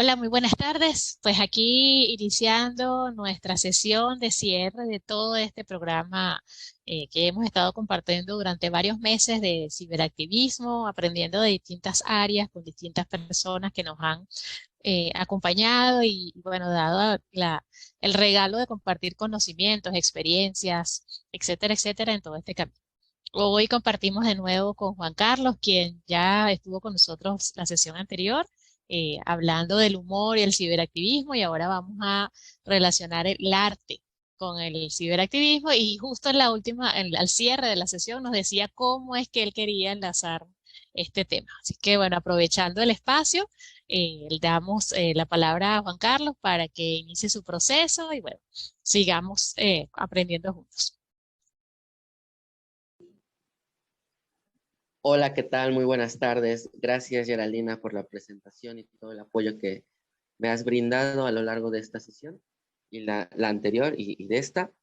Hola, muy buenas tardes. Pues aquí iniciando nuestra sesión de cierre de todo este programa que hemos estado compartiendo durante varios meses de ciberactivismo, aprendiendo de distintas áreas con distintas personas que nos han acompañado y, bueno, dado el regalo de compartir conocimientos, experiencias, etcétera, etcétera, en todo este camino. Hoy compartimos de nuevo con Juan Carlos, quien ya estuvo con nosotros la sesión anterior, hablando del humor y el ciberactivismo, y ahora vamos a relacionar el arte con el ciberactivismo. Y justo en la última, al cierre de la sesión, nos decía cómo es que él quería enlazar este tema. Así que, bueno, aprovechando el espacio, le damos la palabra a Juan Carlos para que inicie su proceso y, bueno, sigamos aprendiendo juntos. Hola, ¿qué tal? Muy buenas tardes. Gracias, Geraldina, por la presentación y todo el apoyo que me has brindado a lo largo de esta sesión y la anterior y de esta.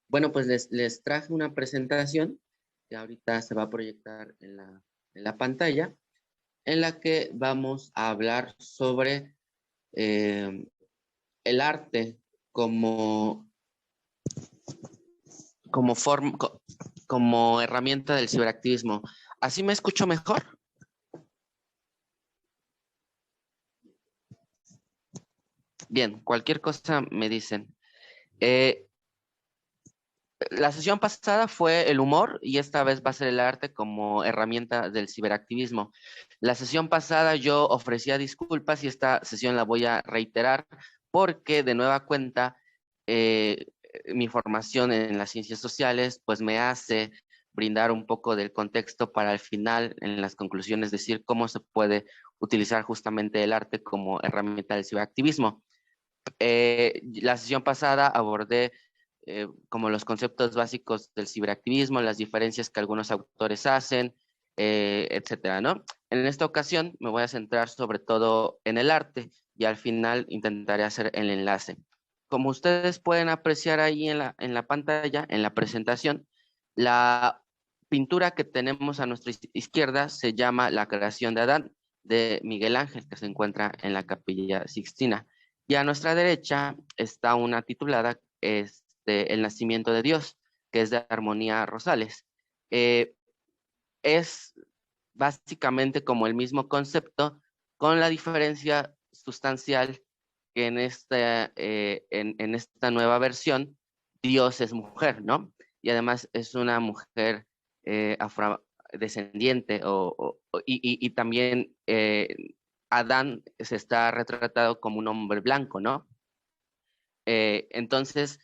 Bueno, pues les traje una presentación que ahorita se va a proyectar en la pantalla, en la que vamos a hablar sobre eh, el arte como, como, como herramienta del ciberactivismo. ¿Así me escucho mejor? Bien, cualquier cosa me dicen. Eh, la sesión pasada fue el humor y esta vez va a ser el arte como herramienta del ciberactivismo. La sesión pasada yo ofrecía disculpas y esta sesión la voy a reiterar porque de nueva cuenta eh, mi formación en las ciencias sociales pues me hace brindar un poco del contexto para al final en las conclusiones decir cómo se puede utilizar justamente el arte como herramienta del ciberactivismo. La sesión pasada abordé como los conceptos básicos del ciberactivismo, las diferencias que algunos autores hacen, etcétera, ¿no? En esta ocasión me voy a centrar sobre todo en el arte y al final intentaré hacer el enlace. Como ustedes pueden apreciar ahí en la pantalla, en la presentación, la pintura que tenemos a nuestra izquierda se llama La creación de Adán, de Miguel Ángel, que se encuentra en la Capilla Sixtina. Y a nuestra derecha está una titulada El nacimiento de Dios, que es de Armonía Rosales. Eh, es básicamente como el mismo concepto, con la diferencia sustancial que en esta nueva versión, Dios es mujer, ¿no? Y además es una mujer afrodescendiente y también Adán se está retratado como un hombre blanco, ¿no? Entonces,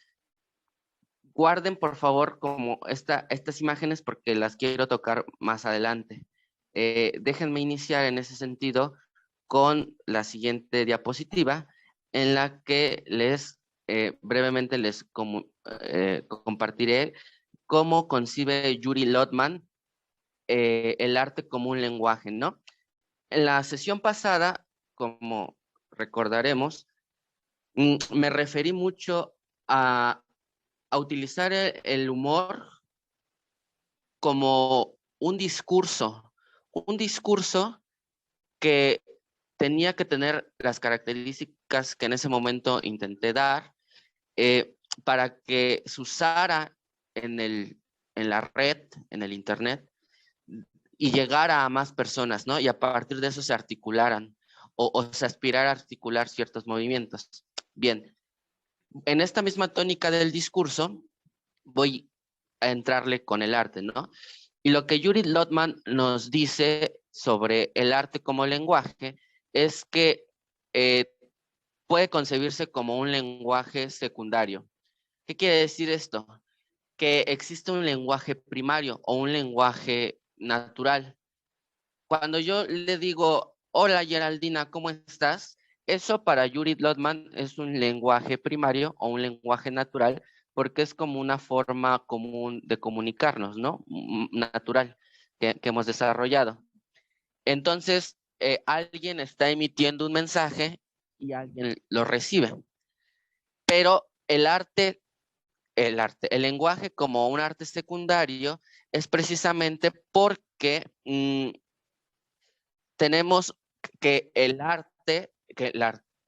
guarden por favor como estas imágenes porque las quiero tocar más adelante. Déjenme iniciar en ese sentido con la siguiente diapositiva en la que brevemente compartiré cómo concibe Yuri Lotman el arte como un lenguaje, ¿no? En la sesión pasada, como recordaremos, me referí mucho a utilizar el humor como un discurso que tenía que tener las características que en ese momento intenté dar para que se usara en en la red, en el internet, y llegara a más personas, ¿no? Y a partir de eso se articularan o se aspirara a articular ciertos movimientos. Bien, en esta misma tónica del discurso, voy a entrarle con el arte, ¿no? Y lo que Judith Lotman nos dice sobre el arte como lenguaje es que eh, puede concebirse como un lenguaje secundario. ¿Qué quiere decir esto? Que existe un lenguaje primario o un lenguaje natural. Cuando yo le digo, hola Geraldina, ¿cómo estás? Eso para Judith Lotman es un lenguaje primario o un lenguaje natural porque es como una forma común de comunicarnos, ¿no? Natural que hemos desarrollado. Entonces, alguien está emitiendo un mensaje y alguien lo recibe. Pero el lenguaje como un arte secundario es precisamente porque tenemos que el arte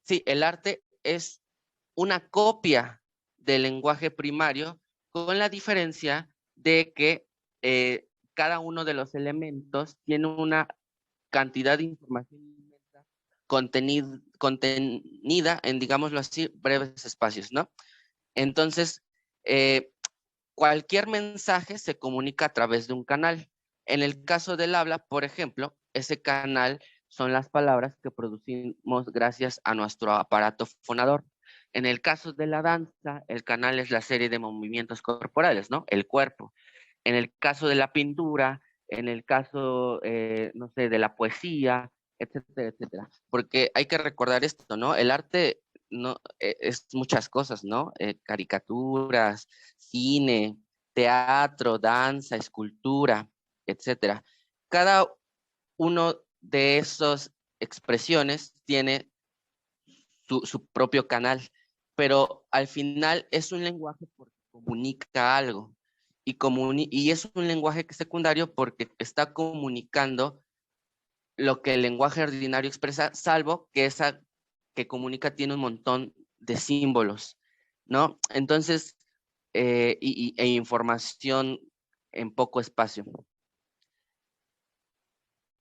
sí, el arte es una copia del lenguaje primario, con la diferencia de que cada uno de los elementos tiene una cantidad de información inmensa contenida en, digámoslo así, breves espacios, ¿no? Entonces, eh, cualquier mensaje se comunica a través de un canal. En el caso del habla, por ejemplo, ese canal son las palabras que producimos gracias a nuestro aparato fonador. En el caso de la danza, el canal es la serie de movimientos corporales, ¿no? El cuerpo. En el caso de la pintura, en el caso, no sé, de la poesía, etcétera, etcétera. Porque hay que recordar esto, ¿no? El arte no, es muchas cosas, ¿no? Caricaturas, cine, teatro, danza, escultura, etcétera. Cada uno de esas expresiones tiene su propio canal, pero al final es un lenguaje porque comunica algo. Y es un lenguaje secundario porque está comunicando lo que el lenguaje ordinario expresa, salvo que esa que comunica tiene un montón de símbolos, ¿no? Entonces, e información en poco espacio.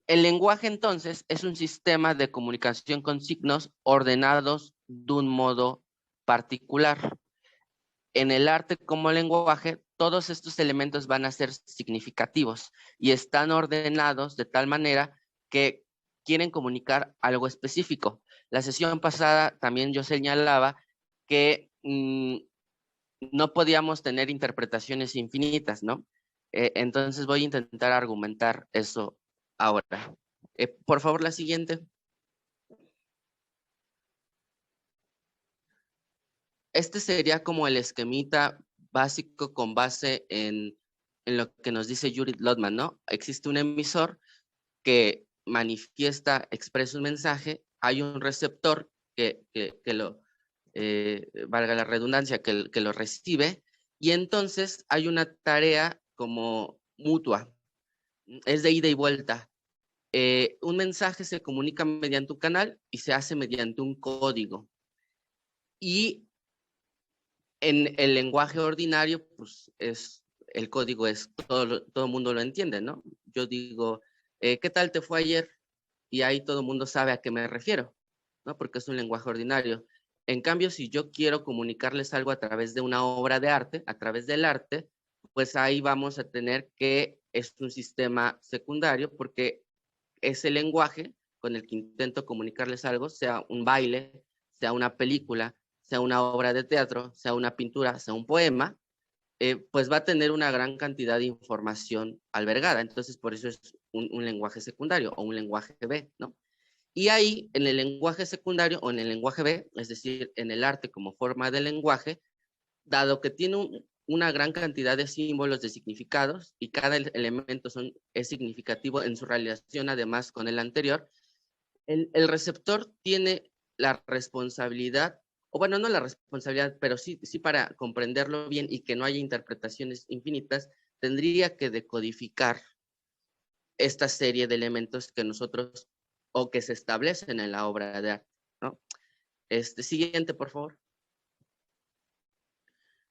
El lenguaje, entonces, es un sistema de comunicación con signos ordenados de un modo particular. En el arte como lenguaje, todos estos elementos van a ser significativos y están ordenados de tal manera que quieren comunicar algo específico. La sesión pasada también yo señalaba que no podíamos tener interpretaciones infinitas, ¿no? Entonces voy a intentar argumentar eso ahora. Por favor, la siguiente. Este sería como el esquemita básico con base en lo que nos dice Judith Lotman, ¿no? Existe un emisor que manifiesta, expresa un mensaje, hay un receptor que lo, valga la redundancia, que lo recibe, y entonces hay una tarea como mutua, es de ida y vuelta. Un mensaje se comunica mediante un canal y se hace mediante un código. Y en el lenguaje ordinario, pues el código es, todo el mundo lo entiende, ¿no? Yo digo, ¿qué tal te fue ayer? Y ahí todo el mundo sabe a qué me refiero, ¿no? Porque es un lenguaje ordinario. En cambio, si yo quiero comunicarles algo a través de una obra de arte, a través del arte, pues ahí vamos a tener que es un sistema secundario, porque ese lenguaje con el que intento comunicarles algo, sea un baile, sea una película, sea una obra de teatro, sea una pintura, sea un poema, pues va a tener una gran cantidad de información albergada. Entonces, por eso es un lenguaje secundario o un lenguaje B, ¿no? Y ahí, en el lenguaje secundario o en el lenguaje B, es decir, en el arte como forma de lenguaje, dado que tiene una gran cantidad de símbolos, de significados, y cada elemento es significativo en su relación además con el anterior, el receptor tiene la responsabilidad, o bueno, no la responsabilidad, pero sí para comprenderlo bien y que no haya interpretaciones infinitas, tendría que decodificar esta serie de elementos que nosotros, o que se establecen en la obra de arte, ¿no? Siguiente, por favor.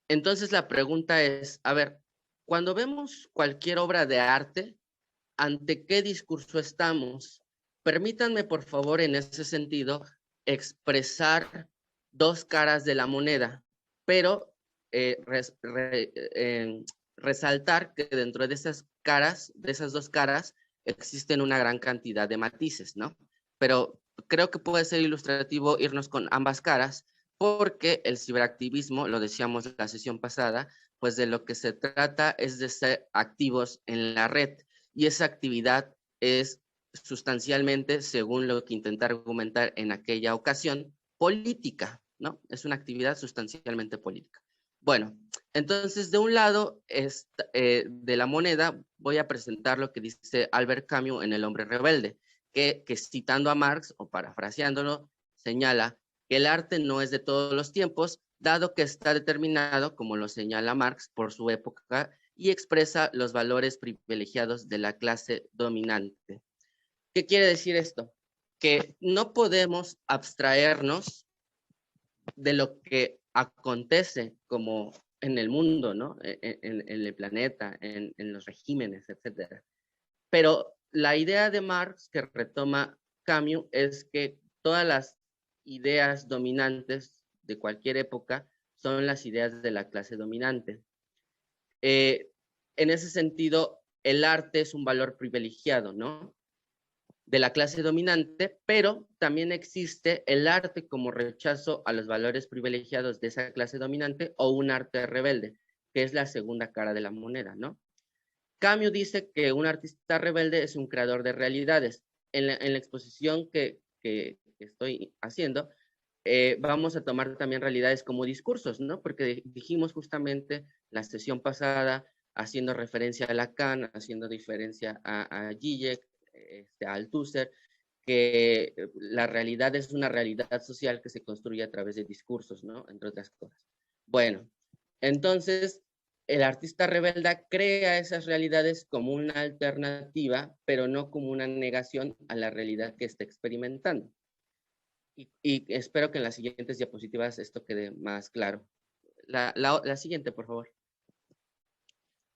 Entonces la pregunta es, a ver, cuando vemos cualquier obra de arte, ¿ante qué discurso estamos? Permítanme, por favor, en ese sentido, expresar dos caras de la moneda, pero resaltar que dentro de esas caras, de esas dos caras, existen una gran cantidad de matices, ¿no? Pero creo que puede ser ilustrativo irnos con ambas caras, porque el ciberactivismo, lo decíamos en la sesión pasada, pues de lo que se trata es de ser activos en la red, y esa actividad es sustancialmente, según lo que intenté argumentar en aquella ocasión, política, ¿no? Es una actividad sustancialmente política. Bueno, entonces de un lado de la moneda voy a presentar lo que dice Albert Camus en El hombre rebelde, que citando a Marx o parafraseándolo, señala que el arte no es de todos los tiempos, dado que está determinado, como lo señala Marx, por su época y expresa los valores privilegiados de la clase dominante. ¿Qué quiere decir esto? que no podemos abstraernos de lo que acontece como en el mundo, ¿no? En el planeta, en los regímenes, etcétera. Pero la idea de Marx que retoma Camus es que todas las ideas dominantes de cualquier época son las ideas de la clase dominante. En ese sentido, el arte es un valor privilegiado, ¿no? De la clase dominante, pero también existe el arte como rechazo a los valores privilegiados de esa clase dominante o un arte rebelde, que es la segunda cara de la moneda, ¿no? Camus dice que un artista rebelde es un creador de realidades. En la exposición que estoy haciendo, vamos a tomar también realidades como discursos, ¿no? Porque dijimos justamente la sesión pasada, haciendo referencia a Lacan, haciendo referencia a Zizek, a Althusser, que la realidad es una realidad social que se construye a través de discursos, ¿no? Entre otras cosas. Bueno, entonces el artista rebelde crea esas realidades como una alternativa, pero no como una negación a la realidad que está experimentando. Y espero que en las siguientes diapositivas esto quede más claro. La siguiente, por favor.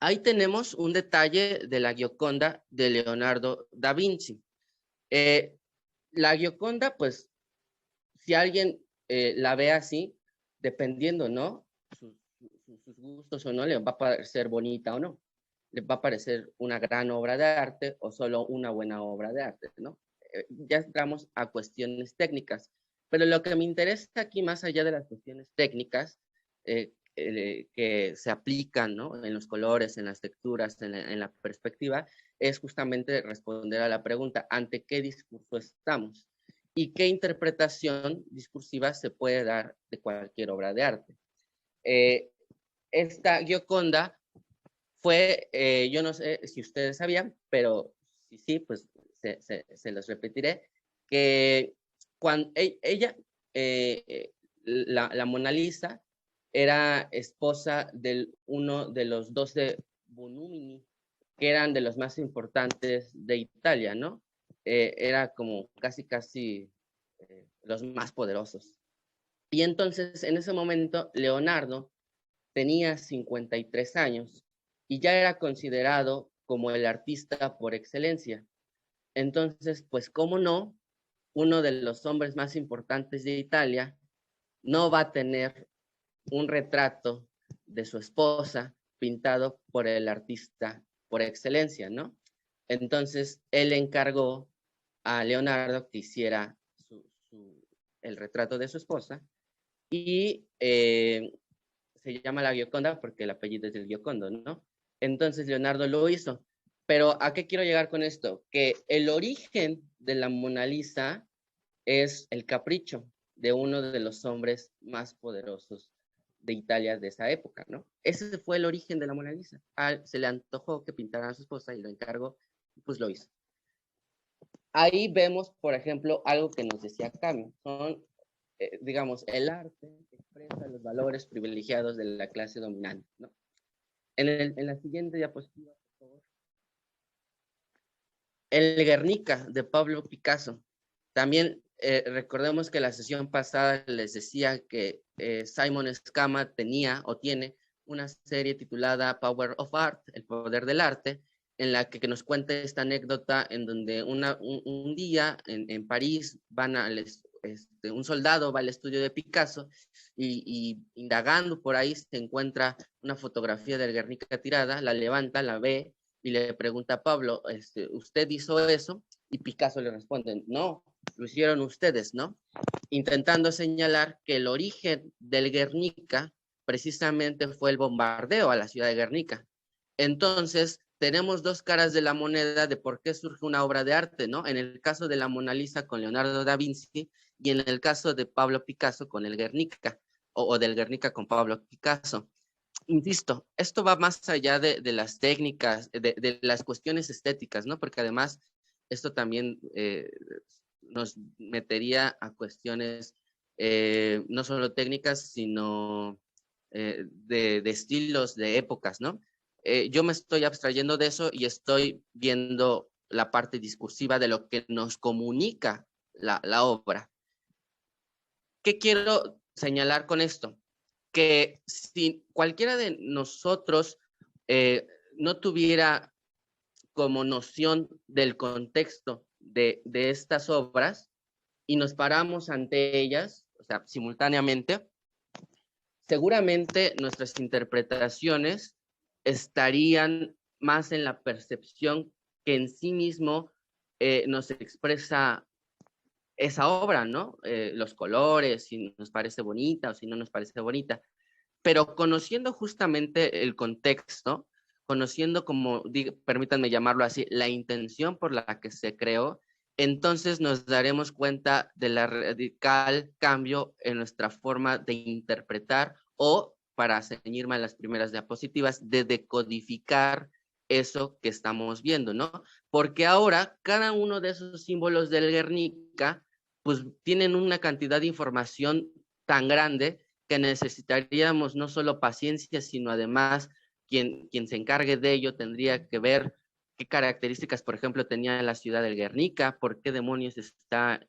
Ahí tenemos un detalle de la Gioconda de Leonardo da Vinci. La Gioconda, pues, si alguien la ve así, dependiendo, ¿no? Sus gustos o no, le va a parecer bonita o no. Le va a parecer una gran obra de arte o solo una buena obra de arte, ¿no? Ya entramos a cuestiones técnicas, pero lo que me interesa aquí, más allá de las cuestiones técnicas que se aplican, ¿no? En los colores, en las texturas, en la perspectiva, es justamente responder a la pregunta, ¿ante qué discurso estamos? ¿Y qué interpretación discursiva se puede dar de cualquier obra de arte? Esta Gioconda fue, yo no sé si ustedes sabían, pero si sí, pues se los repetiré, que cuando ella, la Mona Lisa, era esposa de uno de los 12 Bonumini, que eran de los más importantes de Italia, ¿no? Era como casi los más poderosos. Y entonces, en ese momento, Leonardo tenía 53 años y ya era considerado como el artista por excelencia. Entonces, pues, ¿cómo no? Uno de los hombres más importantes de Italia no va a tener un retrato de su esposa pintado por el artista por excelencia, ¿no? Entonces, él encargó a Leonardo que hiciera el retrato de su esposa y se llama la Gioconda porque el apellido es del Giocondo, ¿no? Entonces Leonardo lo hizo. Pero ¿a qué quiero llegar con esto? Que el origen de la Mona Lisa es el capricho de uno de los hombres más poderosos de Italia de esa época, ¿no? Ese fue el origen de la Mona Lisa. Se le antojó que pintara a su esposa y lo encargó, pues lo hizo. Ahí vemos, por ejemplo, algo que nos decía Camus, son, digamos, el arte expresa los valores privilegiados de la clase dominante, ¿no? En la siguiente diapositiva, por favor. El Guernica de Pablo Picasso. También recordemos que la sesión pasada les decía que Simon Escama tenía o tiene una serie titulada Power of Art, el poder del arte, en la que nos cuenta esta anécdota en donde un día en París van un soldado va al estudio de Picasso y indagando por ahí se encuentra una fotografía del Guernica tirada, la levanta, la ve y le pregunta a Pablo, ¿usted hizo eso? Y Picasso le responde, no, lo hicieron ustedes, ¿no? Intentando señalar que el origen del Guernica precisamente fue el bombardeo a la ciudad de Guernica. Entonces, tenemos dos caras de la moneda de por qué surge una obra de arte, ¿no? En el caso de la Mona Lisa con Leonardo da Vinci y en el caso de Pablo Picasso con el Guernica, o del Guernica con Pablo Picasso. Insisto, esto va más allá de las técnicas, de las cuestiones estéticas, ¿no? Porque además esto también nos metería a cuestiones no solo técnicas, sino de estilos, de épocas, ¿no? Yo me estoy abstrayendo de eso y estoy viendo la parte discursiva de lo que nos comunica la obra. ¿Qué quiero señalar con esto? Que si cualquiera de nosotros no tuviera como noción del contexto de estas obras y nos paramos ante ellas, o sea, simultáneamente, seguramente nuestras interpretaciones estarían más en la percepción que en sí mismo nos expresa esa obra, ¿no? Los colores, si nos parece bonita o si no nos parece bonita. Pero conociendo justamente el contexto, conociendo como, permítanme llamarlo así, la intención por la que se creó, entonces nos daremos cuenta de la radical cambio en nuestra forma de interpretar o, para ceñirme a las primeras diapositivas, de decodificar eso que estamos viendo, ¿no? Porque ahora cada uno de esos símbolos del Guernica pues tienen una cantidad de información tan grande que necesitaríamos no solo paciencia, sino además quien se encargue de ello tendría que ver qué características, por ejemplo, tenía la ciudad del Guernica, por qué demonios está,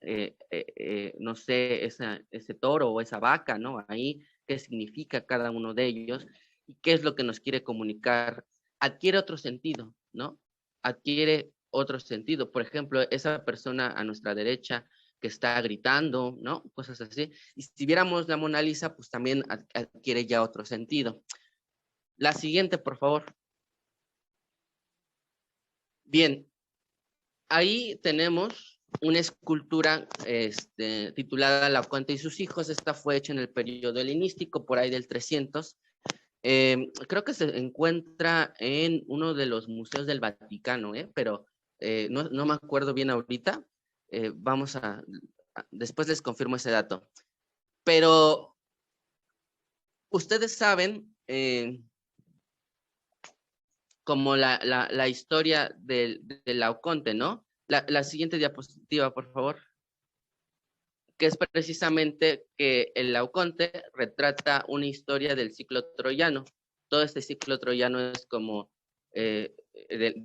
no sé, ese toro o esa vaca, ¿no? Ahí, qué significa cada uno de ellos y qué es lo que nos quiere comunicar. Adquiere otro sentido, ¿no? Adquiere otro sentido. Por ejemplo, esa persona a nuestra derecha que está gritando, ¿no? Cosas así. Y si viéramos la Mona Lisa, pues también adquiere ya otro sentido. La siguiente, por favor. Bien, ahí tenemos una escultura titulada Laoconte y sus hijos. Esta fue hecha en el periodo helenístico, por ahí del 300. Creo que se encuentra en uno de los museos del Vaticano, pero no me acuerdo bien ahorita. Después les confirmo ese dato. Pero ustedes saben como la historia del Laoconte, ¿no? La siguiente diapositiva, por favor, que es precisamente que el Laoconte retrata una historia del ciclo troyano. Todo este ciclo troyano es como de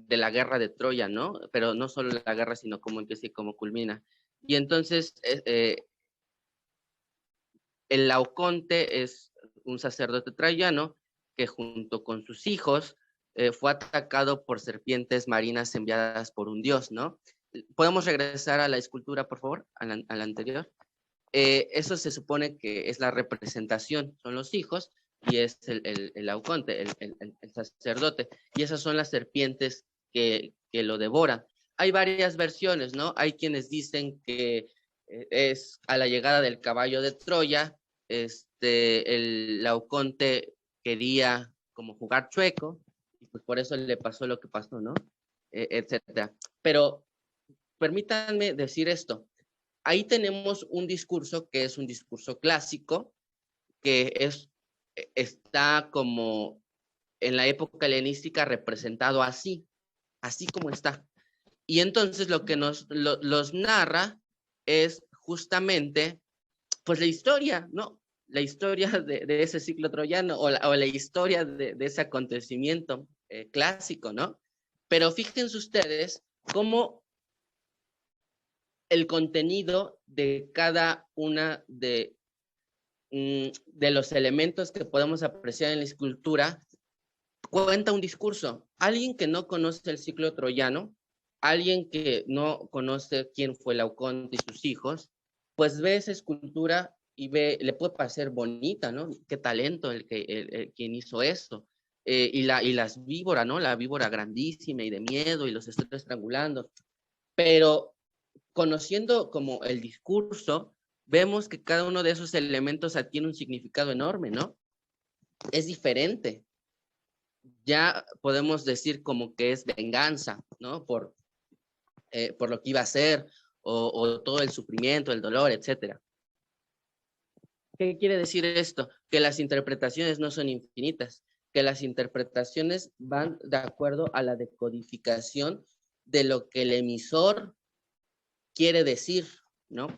la guerra de Troya, ¿no? Pero no solo la guerra, sino cómo empieza y cómo culmina. Y entonces el Laoconte es un sacerdote troyano que junto con sus hijos fue atacado por serpientes marinas enviadas por un dios, ¿no? ¿Podemos regresar a la escultura, por favor, a la anterior? Eso se supone que es la representación, son los hijos, y es el Laoconte, el sacerdote, y esas son las serpientes que lo devoran. Hay varias versiones, ¿no? Hay quienes dicen que es a la llegada del caballo de Troya, el Laoconte quería como jugar chueco, y pues por eso le pasó lo que pasó, ¿no? Etcétera. Pero permítanme decir esto. Ahí tenemos un discurso que es un discurso clásico, que está como en la época helenística representado así como está. Y entonces lo que los narra es justamente, pues la historia, ¿no? La historia de ese ciclo troyano o la historia de ese acontecimiento clásico, ¿no? Pero fíjense ustedes cómo el contenido de cada una de los elementos que podemos apreciar en la escultura cuenta un discurso. Alguien que no conoce el ciclo troyano, alguien que no conoce quién fue Laoconte y sus hijos, pues ve esa escultura y le puede parecer bonita, ¿no? Qué talento quien hizo eso. Y las víboras, ¿no? La víbora grandísima y de miedo y los está estrangulando. Pero conociendo como el discurso, vemos que cada uno de esos elementos tiene un significado enorme, ¿no? Es diferente. Ya podemos decir como que es venganza, ¿no? Por lo que iba a ser, o todo el sufrimiento, el dolor, etcétera. ¿Qué quiere decir esto? Que las interpretaciones no son infinitas, que las interpretaciones van de acuerdo a la decodificación de lo que el emisor quiere decir, ¿no?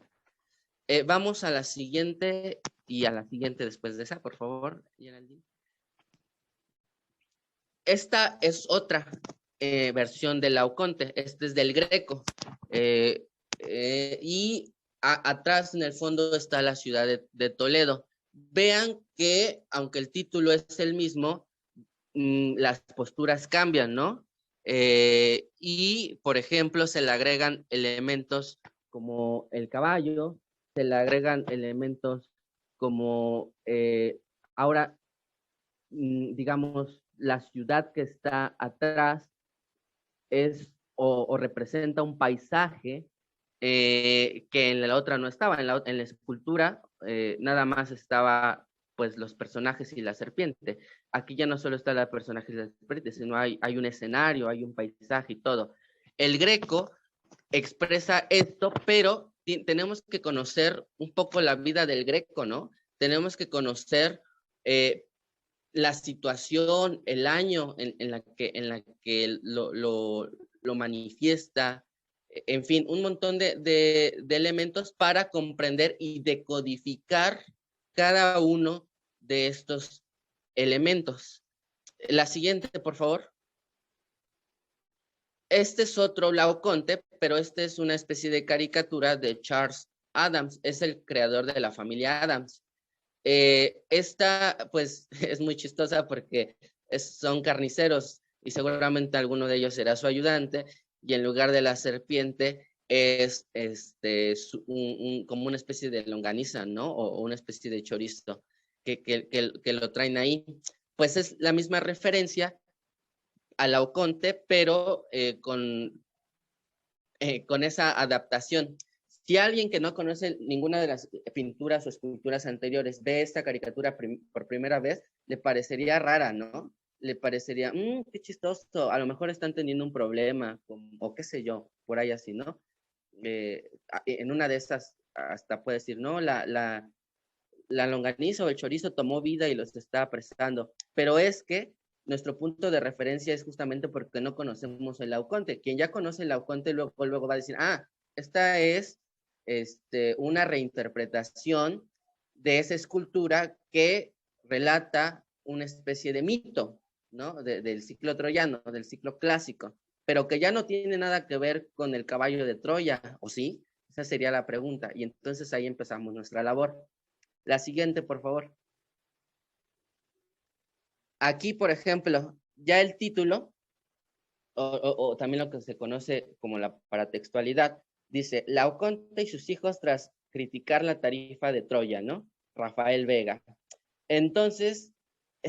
Vamos a la siguiente y a la siguiente después de esa, por favor, Geraldine. Esta es otra versión del Laoconte, este es del Greco. Y atrás en el fondo está la ciudad de Toledo. Vean que, aunque el título es el mismo, las posturas cambian, ¿no? Y, por ejemplo, se le agregan elementos como el caballo, se le agregan elementos como, ahora, digamos, la ciudad que está atrás es o representa un paisaje que en la otra no estaba. En la escultura nada más estaba pues los personajes y la serpiente. Aquí ya no solo está el personaje y la serpiente, sino hay un escenario, hay un paisaje y todo. El Greco expresa esto, pero tenemos que conocer un poco la vida del Greco, ¿no? Tenemos que conocer la situación, el año en la que lo manifiesta, en fin, un montón de elementos para comprender y decodificar cada uno de estos elementos. La siguiente, por favor. Este es otro Laoconte, pero este es una especie de caricatura de Charles Adams, es el creador de la familia Adams. Esta, pues, es muy chistosa porque son carniceros y seguramente alguno de ellos será su ayudante y en lugar de la serpiente es como una especie de longaniza, ¿no? O una especie de chorizo que lo traen ahí. Pues es la misma referencia a Laoconte, pero con esa adaptación. Si alguien que no conoce ninguna de las pinturas o esculturas anteriores ve esta caricatura por primera vez, le parecería rara, ¿no? Le parecería, qué chistoso, a lo mejor están teniendo un problema, o qué sé yo, por ahí así, ¿no? En una de esas hasta puede decir, no, la longaniza o el chorizo tomó vida y los está apresando, pero es que nuestro punto de referencia es justamente porque no conocemos el Laoconte. Quien ya conoce el Laoconte luego va a decir, esta es una reinterpretación de esa escultura que relata una especie de mito, ¿no? Del ciclo troyano, del ciclo clásico, pero que ya no tiene nada que ver con el caballo de Troya, ¿o sí? Esa sería la pregunta, y entonces ahí empezamos nuestra labor. La siguiente, por favor. Aquí, por ejemplo, ya el título, o también lo que se conoce como la paratextualidad, dice, Laoconte y sus hijos tras criticar la tarifa de Troya, ¿no? Rafael Vega. Entonces,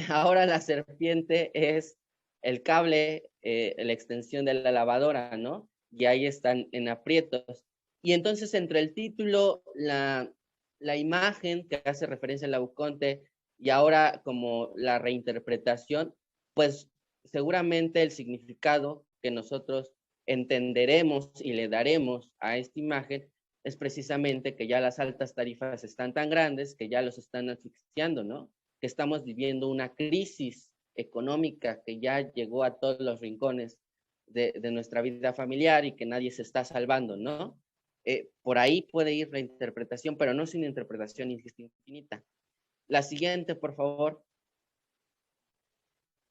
ahora la serpiente es el cable, la extensión de la lavadora, ¿no? Y ahí están en aprietos. Y entonces entre el título, la imagen que hace referencia a Laoconte y ahora como la reinterpretación, pues seguramente el significado que nosotros entenderemos y le daremos a esta imagen es precisamente que ya las altas tarifas están tan grandes que ya los están asfixiando, ¿no? Que estamos viviendo una crisis económica que ya llegó a todos los rincones de nuestra vida familiar y que nadie se está salvando, ¿no? Por ahí puede ir la interpretación, pero no es una interpretación infinita. La siguiente, por favor.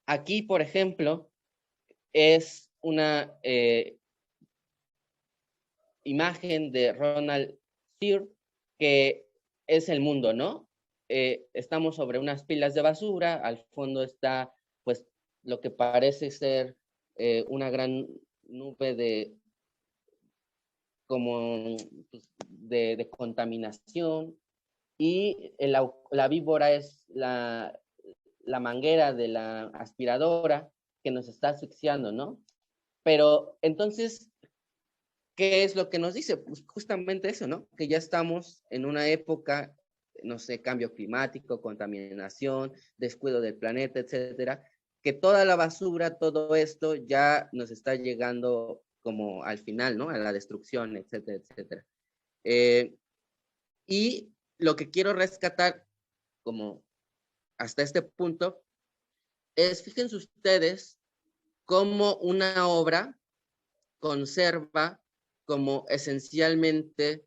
Aquí, por ejemplo, es una imagen de Ronald Searle, que es el mundo, ¿no? Estamos sobre unas pilas de basura, al fondo está, pues, lo que parece ser una gran nube como, pues, de contaminación, y la víbora es la manguera de la aspiradora que nos está asfixiando, ¿no? Pero entonces, ¿qué es lo que nos dice? Pues justamente eso, ¿no? Que ya estamos en una época, no sé, cambio climático, contaminación, descuido del planeta, etcétera, que toda la basura, todo esto ya nos está llegando como al final, ¿no? A la destrucción, etcétera, etcétera. Y lo que quiero rescatar, como hasta este punto, es, fíjense ustedes, cómo una obra conserva como esencialmente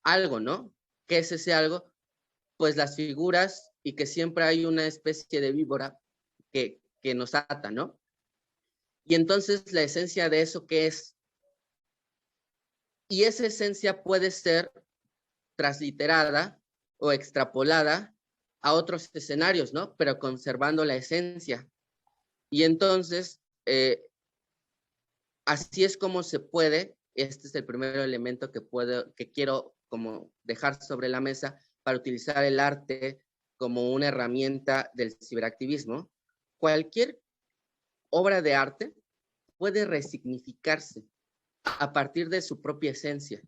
algo, ¿no? ¿Qué es ese algo? Pues las figuras y que siempre hay una especie de víbora que nos ata, ¿no? Y entonces la esencia de eso, ¿qué es? y esa esencia puede ser transliterada o extrapolada a otros escenarios, ¿no? Pero conservando la esencia. Y entonces, así es como se puede, este es el primer elemento que quiero como dejar sobre la mesa para utilizar el arte como una herramienta del ciberactivismo. Cualquier obra de arte puede resignificarse a partir de su propia esencia.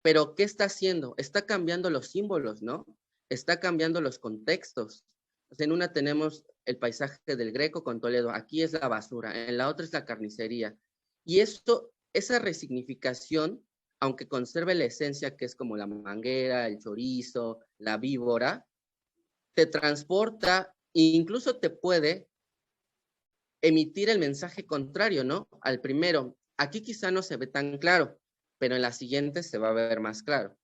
Pero, ¿qué está haciendo? Está cambiando los símbolos, ¿no? Está cambiando los contextos. O sea, en una tenemos el paisaje del Greco con Toledo, aquí es la basura, en la otra es la carnicería. Y esto, esa resignificación, aunque conserve la esencia que es como la manguera, el chorizo, la víbora, te transporta e incluso te puede emitir el mensaje contrario, ¿no? Al primero. Aquí quizá no se ve tan claro, pero en la siguiente se va a ver más claro.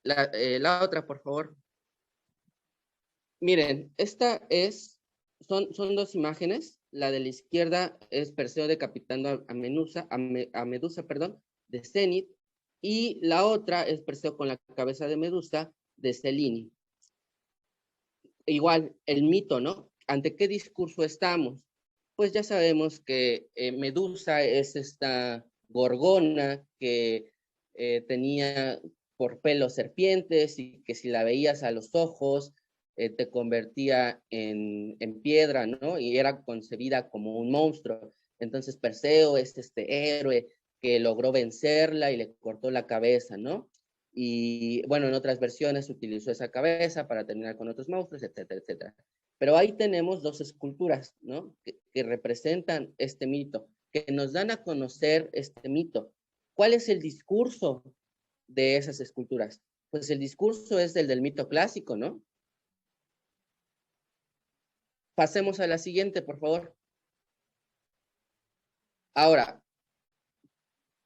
La otra, por favor. Miren, son dos imágenes. La de la izquierda es Perseo decapitando a Medusa, perdón, de Zenit, y la otra es Perseo con la cabeza de Medusa de Celini. Igual, el mito, ¿no? ¿Ante qué discurso estamos? Pues ya sabemos que Medusa es esta gorgona que tenía por pelo serpientes y que si la veías a los ojos te convertía en piedra, ¿no? Y era concebida como un monstruo. Entonces Perseo es este héroe que logró vencerla y le cortó la cabeza, ¿no? Y bueno, en otras versiones utilizó esa cabeza para terminar con otros monstruos, etcétera, etcétera. Pero ahí tenemos dos esculturas, ¿no? Que representan este mito, que nos dan a conocer este mito. ¿Cuál es el discurso de esas esculturas? Pues el discurso es el del mito clásico, ¿no? Pasemos a la siguiente, por favor. Ahora,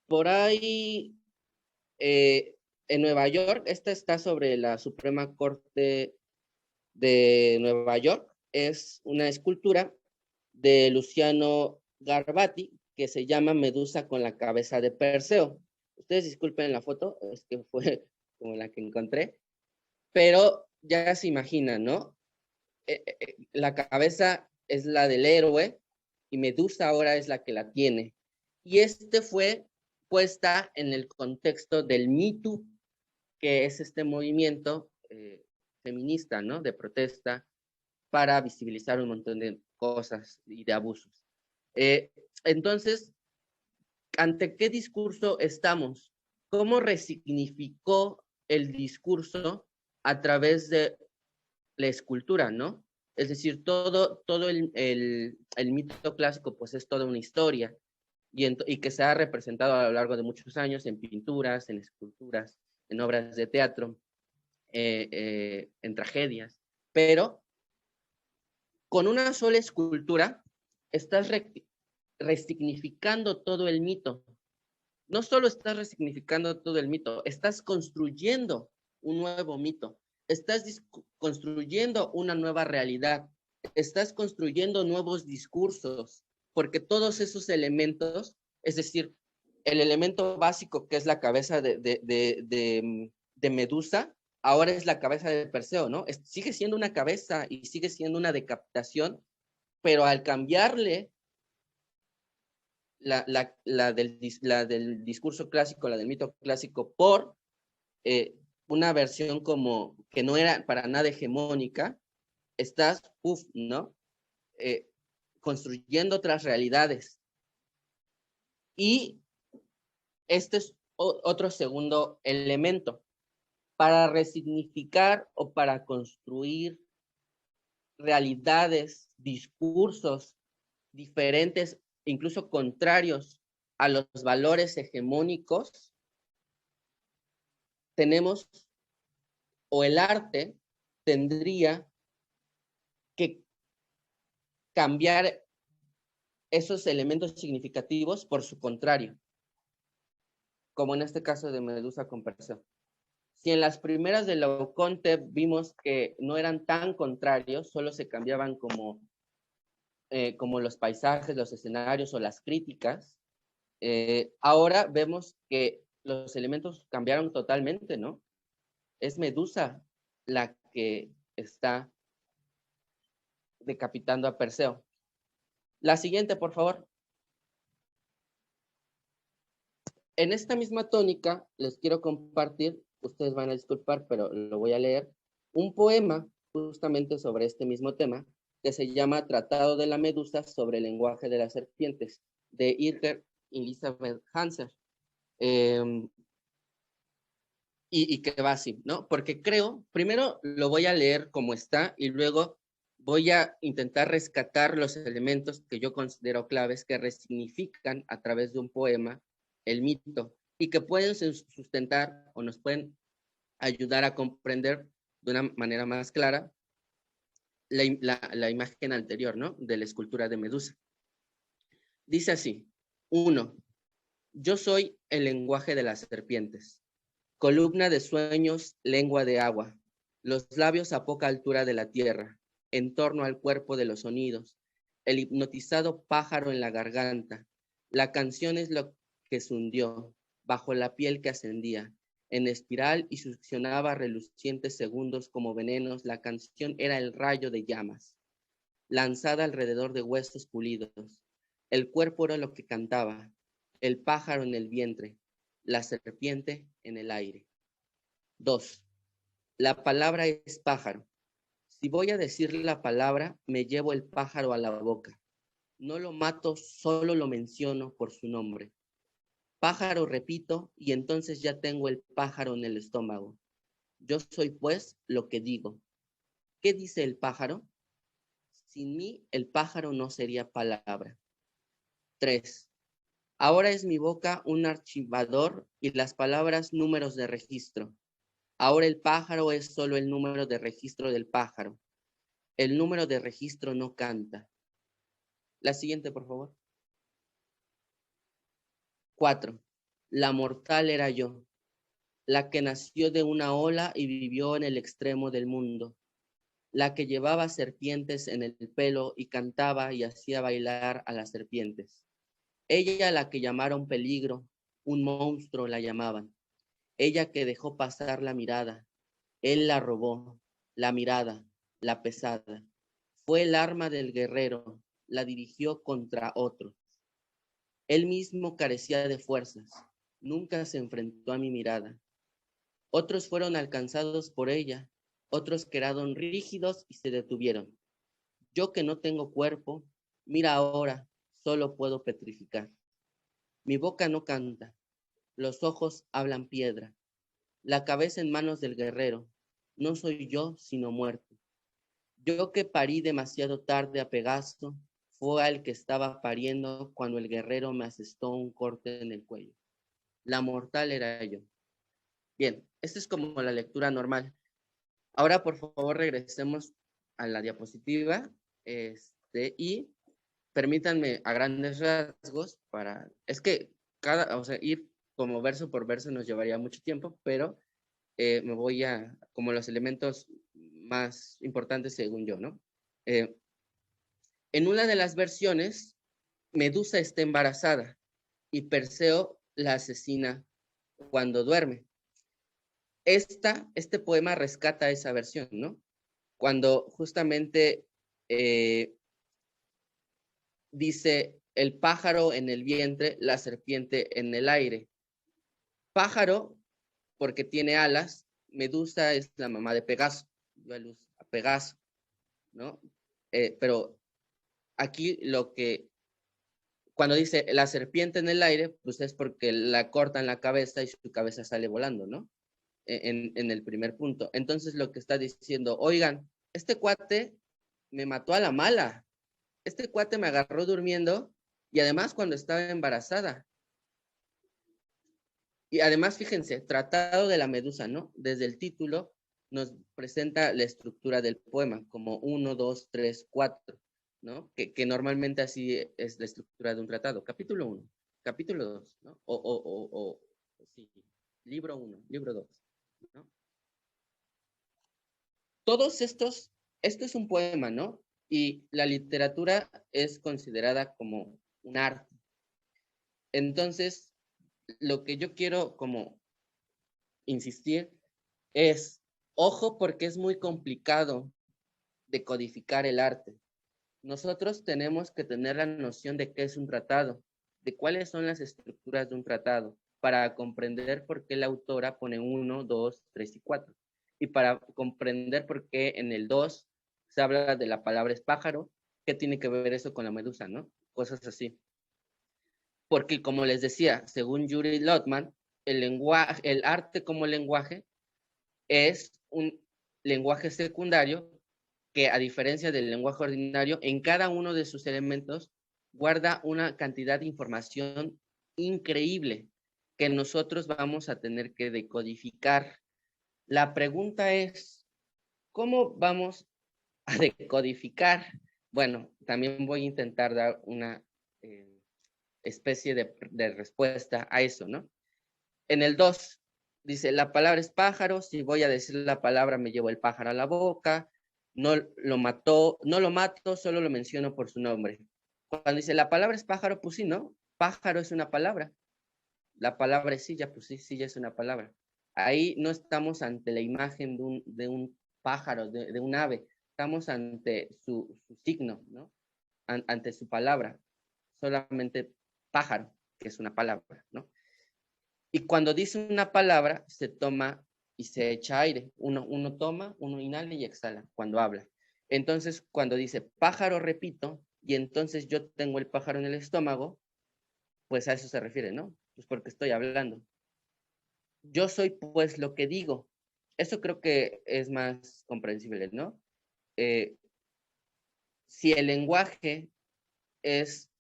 por ahí, en Nueva York, esta está sobre la Suprema Corte de Nueva York, es una escultura de Luciano Garbati que se llama Medusa con la cabeza de Perseo. Ustedes disculpen la foto, es que fue como la que encontré, pero ya se imaginan, ¿no? La cabeza es la del héroe y Medusa ahora es la que la tiene. Y este fue puesta en el contexto del Me Too, que es este movimiento feminista, ¿no? De protesta para visibilizar un montón de cosas y de abusos. Entonces, ¿ante qué discurso estamos? ¿Cómo resignificó el discurso a través de la escultura, ¿no? Es decir, todo el mito clásico, pues es toda una historia y que se ha representado a lo largo de muchos años en pinturas, en esculturas, en obras de teatro, en tragedias, pero con una sola escultura estás resignificando todo el mito. No solo estás resignificando todo el mito, estás construyendo un nuevo mito, estás construyendo una nueva realidad, estás construyendo nuevos discursos, porque todos esos elementos, es decir, el elemento básico que es la cabeza de Medusa, ahora es la cabeza de Perseo, ¿no? Sigue siendo una cabeza y sigue siendo una decapitación, pero al cambiarle la del discurso clásico, la del mito clásico, por una versión como que no era para nada hegemónica, estás, ¿no? Construyendo otras realidades. Y este es otro segundo elemento. Para resignificar o para construir realidades, discursos diferentes, incluso contrarios a los valores hegemónicos, tenemos, o el arte tendría que cambiar esos elementos significativos por su contrario, como en este caso de Medusa con Perseo. Si en las primeras de Laoconte vimos que no eran tan contrarios, solo se cambiaban como los paisajes, los escenarios o las críticas, ahora vemos que los elementos cambiaron totalmente, ¿no? Es Medusa la que está decapitando a Perseo. La siguiente, por favor. En esta misma tónica les quiero compartir, ustedes van a disculpar, pero lo voy a leer, un poema justamente sobre este mismo tema, que se llama Tratado de la Medusa sobre el lenguaje de las serpientes, de Irger Elizabeth Hanser. Y que va así, ¿no? Porque creo, primero lo voy a leer como está y luego voy a intentar rescatar los elementos que yo considero claves que resignifican a través de un poema el mito y que pueden sustentar o nos pueden ayudar a comprender de una manera más clara la imagen anterior, ¿no? De la escultura de Medusa. Dice así, 1. Yo soy el lenguaje de las serpientes. Columna de sueños, lengua de agua, los labios a poca altura de la tierra, en torno al cuerpo de los sonidos, el hipnotizado pájaro en la garganta. La canción es lo que se hundió, bajo la piel que ascendía, en espiral y succionaba relucientes segundos como venenos. La canción era el rayo de llamas, lanzada alrededor de huesos pulidos. El cuerpo era lo que cantaba, el pájaro en el vientre, la serpiente en el aire. 2. La palabra es pájaro. Si voy a decir la palabra, me llevo el pájaro a la boca. No lo mato, solo lo menciono por su nombre. Pájaro, repito, y entonces ya tengo el pájaro en el estómago. Yo soy, pues, lo que digo. ¿Qué dice el pájaro? Sin mí, el pájaro no sería palabra. 3. Ahora es mi boca un archivador y las palabras números de registro. Ahora el pájaro es solo el número de registro del pájaro. El número de registro no canta. La siguiente, por favor. 4. La mortal era yo, la que nació de una ola y vivió en el extremo del mundo, la que llevaba serpientes en el pelo y cantaba y hacía bailar a las serpientes. Ella la que llamaron peligro, un monstruo la llamaban. Ella que dejó pasar la mirada, él la robó, la mirada, la pesada. Fue el arma del guerrero, la dirigió contra otro. Él mismo carecía de fuerzas, nunca se enfrentó a mi mirada. Otros fueron alcanzados por ella, otros quedaron rígidos y se detuvieron. Yo que no tengo cuerpo, mira ahora, solo puedo petrificar. Mi boca no canta, los ojos hablan piedra, la cabeza en manos del guerrero. No soy yo, sino muerto. Yo que parí demasiado tarde a Pegaso, fue al que estaba pariendo cuando el guerrero me asestó un corte en el cuello. La mortal era yo. Bien, esta es como la lectura normal. Ahora, por favor, regresemos a la diapositiva y permítanme a grandes rasgos para... Es que ir como verso por verso nos llevaría mucho tiempo, pero me voy a, como los elementos más importantes según yo, ¿no? En una de las versiones, Medusa está embarazada y Perseo la asesina cuando duerme. Este poema rescata esa versión, ¿no? Cuando justamente dice el pájaro en el vientre, la serpiente en el aire. Pájaro, porque tiene alas, Medusa es la mamá de Pegaso, dio a luz a Pegaso, ¿no? Pero aquí cuando dice la serpiente en el aire, pues es porque la cortan la cabeza y su cabeza sale volando, ¿no? En el primer punto. Entonces lo que está diciendo, oigan, este cuate me mató a la mala, este cuate me agarró durmiendo y además cuando estaba embarazada. Y además, fíjense, Tratado de la Medusa, ¿no? Desde el título nos presenta la estructura del poema como 1, 2, 3, 4, ¿no? Que normalmente así es la estructura de un tratado. Capítulo 1, capítulo 2, ¿no? Sí, libro 1, libro 2, ¿no? Todos estos, esto es un poema, ¿no? Y la literatura es considerada como un arte. Entonces, lo que yo quiero como insistir es, ojo, porque es muy complicado de codificar el arte. Nosotros tenemos que tener la noción de qué es un tratado, de cuáles son las estructuras de un tratado, para comprender por qué la autora pone 1, 2, 3 y 4. Y para comprender por qué en el 2 se habla de la palabra pájaro, qué tiene que ver eso con la medusa, ¿no? Cosas así. Porque como les decía, según Yuri Lotman, el lenguaje, el arte como lenguaje es un lenguaje secundario que, a diferencia del lenguaje ordinario, en cada uno de sus elementos guarda una cantidad de información increíble que nosotros vamos a tener que decodificar. La pregunta es, ¿cómo vamos a decodificar? Bueno, también voy a intentar dar una especie de respuesta a eso, ¿no? En el 2 dice, la palabra es pájaro, si voy a decir la palabra me llevo el pájaro a la boca, no lo mato, solo lo menciono por su nombre. Cuando dice la palabra es pájaro, pues sí, ¿no? Pájaro es una palabra. La palabra es silla, pues sí, silla es una palabra. Ahí no estamos ante la imagen de un pájaro, de un ave, estamos ante su signo, ¿no? Ante su palabra, solamente pájaro, que es una palabra, ¿no? Y cuando dice una palabra, se toma y se echa aire. Uno toma, uno inhala y exhala cuando habla. Entonces, cuando dice pájaro, repito, y entonces yo tengo el pájaro en el estómago, pues a eso se refiere, ¿no? Pues porque estoy hablando. Yo soy pues lo que digo. Eso creo que es más comprensible, ¿no? Eh, si el lenguaje es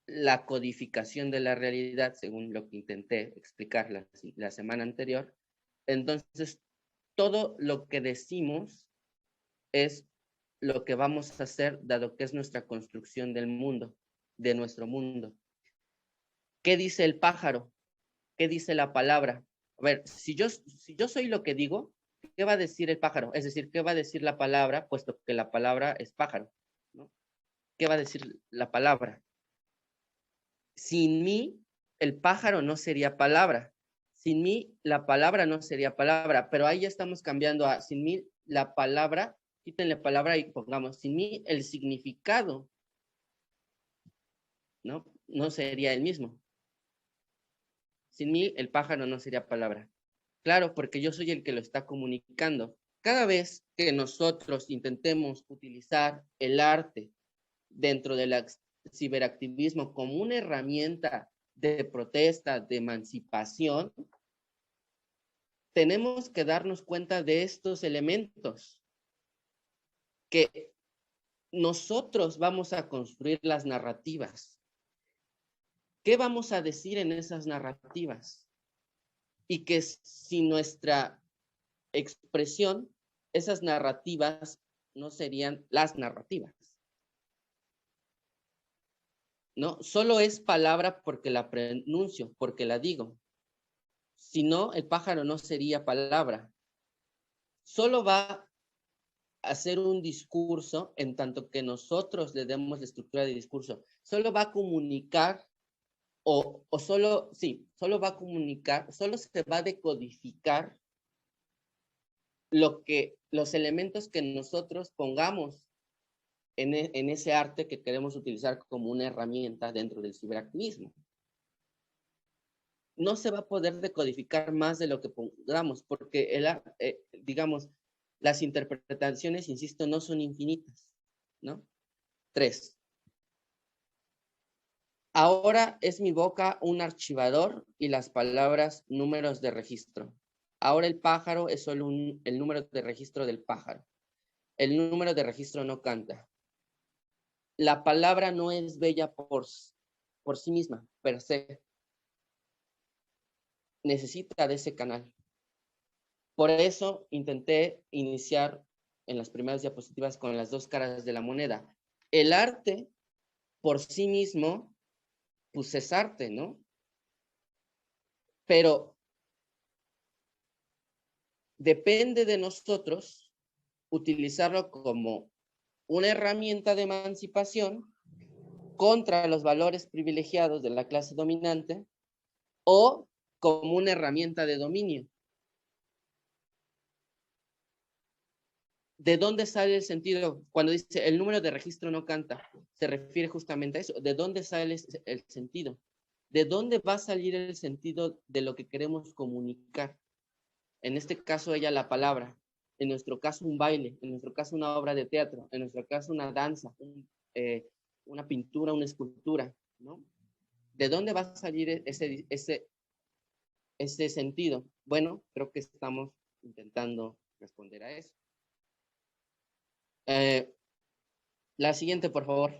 la codificación de la realidad, según lo que intenté explicar la semana anterior, entonces todo lo que decimos es lo que vamos a hacer, dado que es nuestra construcción del mundo, de nuestro mundo. ¿Qué dice el pájaro? ¿Qué dice la palabra? A ver, si yo soy lo que digo, ¿qué va a decir el pájaro? Es decir, ¿qué va a decir la palabra, puesto que la palabra es pájaro, ¿no? ¿Qué va a decir la palabra? Sin mí, el pájaro no sería palabra. Sin mí, la palabra no sería palabra. Pero ahí ya estamos cambiando a sin mí, la palabra, quítenle palabra y pongamos sin mí, el significado, ¿no? No sería el mismo. Sin mí, el pájaro no sería palabra. Claro, porque yo soy el que lo está comunicando. Cada vez que nosotros intentemos utilizar el arte dentro del ciberactivismo como una herramienta de protesta, de emancipación, tenemos que darnos cuenta de estos elementos, que nosotros vamos a construir las narrativas. ¿Qué vamos a decir en esas narrativas? Y que sin nuestra expresión, esas narrativas no serían las narrativas. ¿No? Solo es palabra porque la pronuncio, porque la digo. Si no, el pájaro no sería palabra. Solo va a ser un discurso en tanto que nosotros le demos la estructura de discurso. Solo va a comunicar o solo, sí, solo va a comunicar, solo se va a decodificar los elementos que nosotros pongamos en ese arte que queremos utilizar como una herramienta dentro del ciberactivismo. No se va a poder decodificar más de lo que pongamos, porque digamos, las interpretaciones, insisto, no son infinitas, ¿no? 3. Ahora es mi boca un archivador y las palabras números de registro. Ahora el pájaro es solo el número de registro del pájaro. El número de registro no canta. La palabra no es bella por sí misma, per se. Necesita de ese canal. Por eso intenté iniciar en las primeras diapositivas con las dos caras de la moneda. El arte por sí mismo, pues es arte, ¿no? Pero depende de nosotros utilizarlo como una herramienta de emancipación contra los valores privilegiados de la clase dominante o como una herramienta de dominio. ¿De dónde sale el sentido? Cuando dice el número de registro no canta, se refiere justamente a eso. ¿De dónde sale el sentido? ¿De dónde va a salir el sentido de lo que queremos comunicar? En este caso, ella la palabra. En nuestro caso, un baile. En nuestro caso, una obra de teatro. En nuestro caso, una danza, una pintura, una escultura, ¿no? ¿De dónde va a salir ese sentido? Bueno, creo que estamos intentando responder a eso. La siguiente, por favor.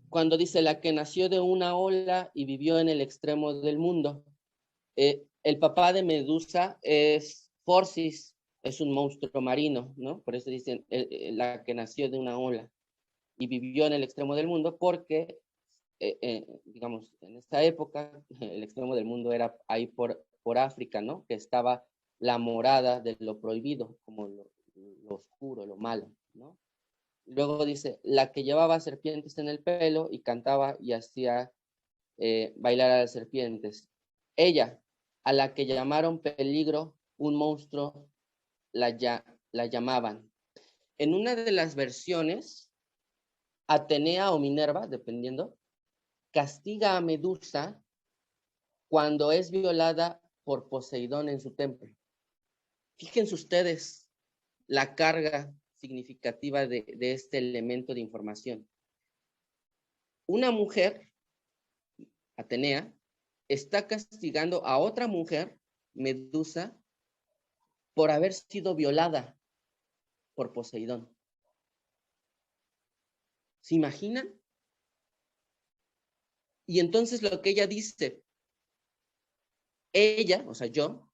Cuando dice la que nació de una ola y vivió en el extremo del mundo. El papá de Medusa es Forcis, es un monstruo marino, ¿no? Por eso dicen la que nació de una ola y vivió en el extremo del mundo, porque, digamos, en esta época, el extremo del mundo era ahí por África, ¿no? Que estaba la morada de lo prohibido, como lo oscuro, lo malo, ¿no? Luego dice, la que llevaba serpientes en el pelo y cantaba y hacía bailar a las serpientes. Ella, a la que llamaron peligro, un monstruo, la llamaban. En una de las versiones, Atenea o Minerva, dependiendo, castiga a Medusa cuando es violada por Poseidón en su templo. Fíjense ustedes la carga significativa de este elemento de información. Una mujer, Atenea, está castigando a otra mujer, Medusa, por haber sido violada por Poseidón. ¿Se imaginan? Y entonces lo que ella dice, ella, o sea, yo,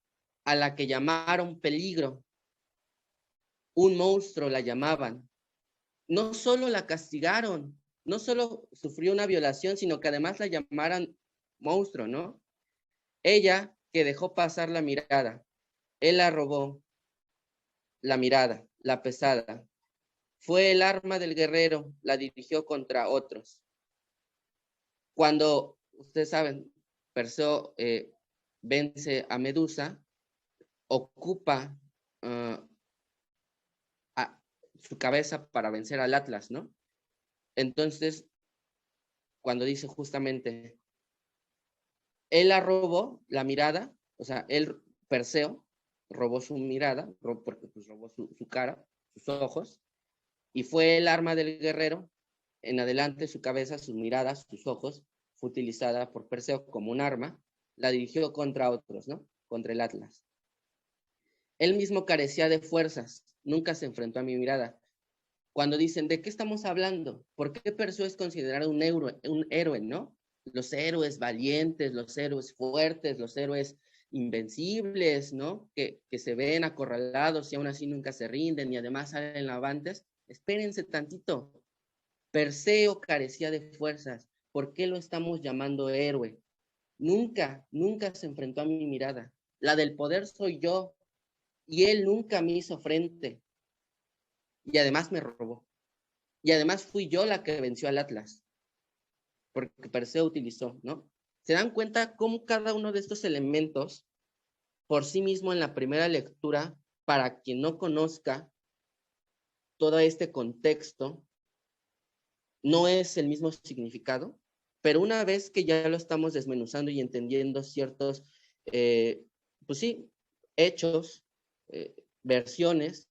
a la que llamaron peligro, un monstruo la llamaban, no solo la castigaron, no solo sufrió una violación, sino que además la llamaran monstruo, ¿no? Ella que dejó pasar la mirada, él la robó, la mirada, la pesada. Fue el arma del guerrero, la dirigió contra otros. Cuando, ustedes saben, Perseo vence a Medusa, ocupa su cabeza para vencer al Atlas, ¿no? Entonces, cuando dice justamente, él la robó, la mirada, o sea, él, Perseo, robó su mirada, porque pues, robó su cara, sus ojos, y fue el arma del guerrero. En adelante, su cabeza, sus miradas, sus ojos, fue utilizada por Perseo como un arma, la dirigió contra otros, ¿no? Contra el Atlas. Él mismo carecía de fuerzas, nunca se enfrentó a mi mirada. Cuando dicen, ¿de qué estamos hablando? ¿Por qué Perseo es considerado un héroe, ¿no? Los héroes valientes, los héroes fuertes, los héroes invencibles, ¿no? Que se ven acorralados y aún así nunca se rinden y además salen avantes. Espérense tantito. Perseo carecía de fuerzas. ¿Por qué lo estamos llamando héroe? Nunca se enfrentó a mi mirada. La del poder soy yo y él nunca me hizo frente. Y además me robó. Y además fui yo la que venció al Atlas, porque Perseo utilizó, ¿no? ¿Se dan cuenta cómo cada uno de estos elementos, por sí mismo en la primera lectura, para quien no conozca todo este contexto, no es el mismo significado? Pero una vez que ya lo estamos desmenuzando y entendiendo ciertos, pues sí, hechos, versiones,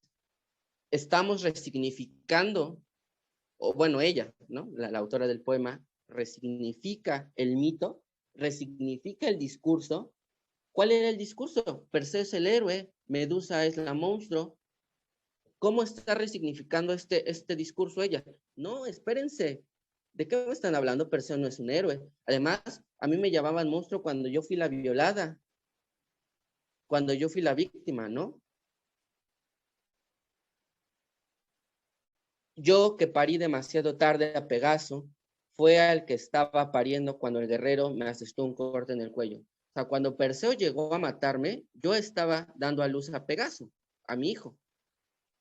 estamos resignificando, o bueno, ella, ¿no? La autora del poema, resignifica el mito, resignifica el discurso. ¿Cuál era el discurso? Perseo es el héroe, Medusa es la monstruo. ¿Cómo está resignificando este discurso ella? No, espérense. ¿De qué me están hablando? Perseo no es un héroe. Además, a mí me llamaban monstruo cuando yo fui la violada, cuando yo fui la víctima, ¿no? Yo que parí demasiado tarde a Pegaso, fue al que estaba pariendo cuando el guerrero me asestó un corte en el cuello. O sea, cuando Perseo llegó a matarme, yo estaba dando a luz a Pegaso, a mi hijo.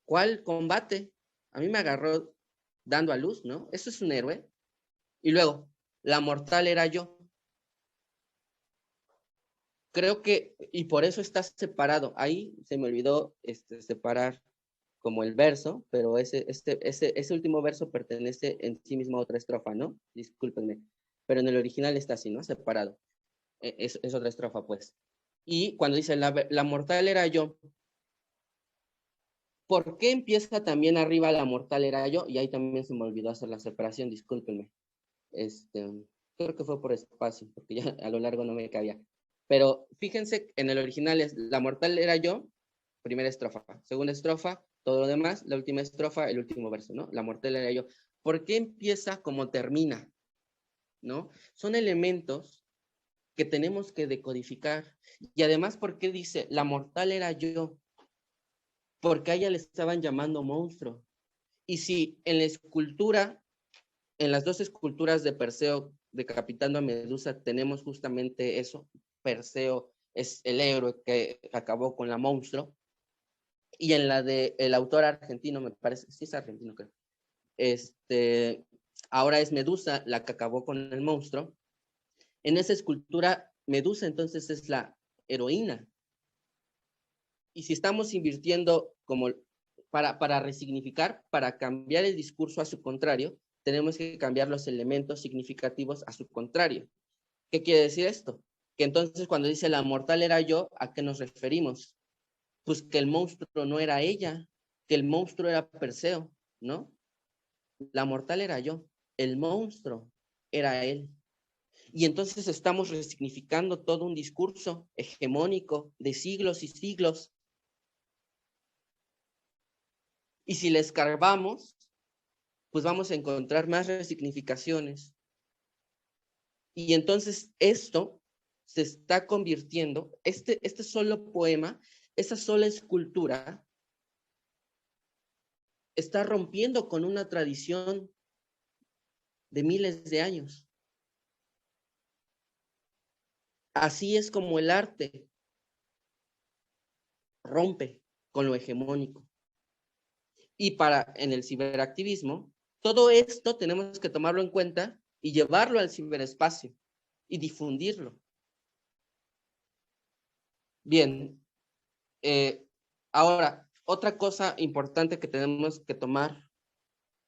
¿Cuál combate? A mí me agarró dando a luz, ¿no? ¿Eso es un héroe? Y luego, la mortal era yo. Creo que, y por eso está separado. Ahí se me olvidó separar como el verso, pero ese último verso pertenece en sí mismo a otra estrofa, ¿no? Discúlpenme. Pero en el original está así, ¿no? Separado. Es otra estrofa, pues. Y cuando dice, la mortal era yo, ¿por qué empieza también arriba la mortal era yo? Y ahí también se me olvidó hacer la separación, discúlpenme. Este, creo que fue por espacio, porque ya a lo largo no me cabía. Pero fíjense, en el original es la mortal era yo, primera estrofa, segunda estrofa, todo lo demás, la última estrofa, el último verso, ¿no? La mortal era yo. ¿Por qué empieza como termina? ¿No? Son elementos que tenemos que decodificar. Y además, ¿por qué dice la mortal era yo? Porque a ella le estaban llamando monstruo. Y si en la escultura, en las dos esculturas de Perseo decapitando a Medusa, tenemos justamente eso, Perseo es el héroe que acabó con la monstruo, y en la de el autor argentino, me parece, sí es argentino creo, ahora es Medusa la que acabó con el monstruo. En esa escultura, Medusa entonces es la heroína. Y si estamos invirtiendo como para resignificar, para cambiar el discurso a su contrario, tenemos que cambiar los elementos significativos a su contrario. ¿Qué quiere decir esto? Que entonces cuando dice la mortal era yo, ¿a qué nos referimos? Pues que el monstruo no era ella, que el monstruo era Perseo, ¿no? La mortal era yo, el monstruo era él. Y entonces estamos resignificando todo un discurso hegemónico de siglos y siglos. Y si le escarbamos, pues vamos a encontrar más resignificaciones. Y entonces esto se está convirtiendo, este solo poema, esa sola escultura, está rompiendo con una tradición de miles de años. Así es como el arte rompe con lo hegemónico. Y en el ciberactivismo, todo esto tenemos que tomarlo en cuenta y llevarlo al ciberespacio y difundirlo. Bien, ahora, otra cosa importante que tenemos que tomar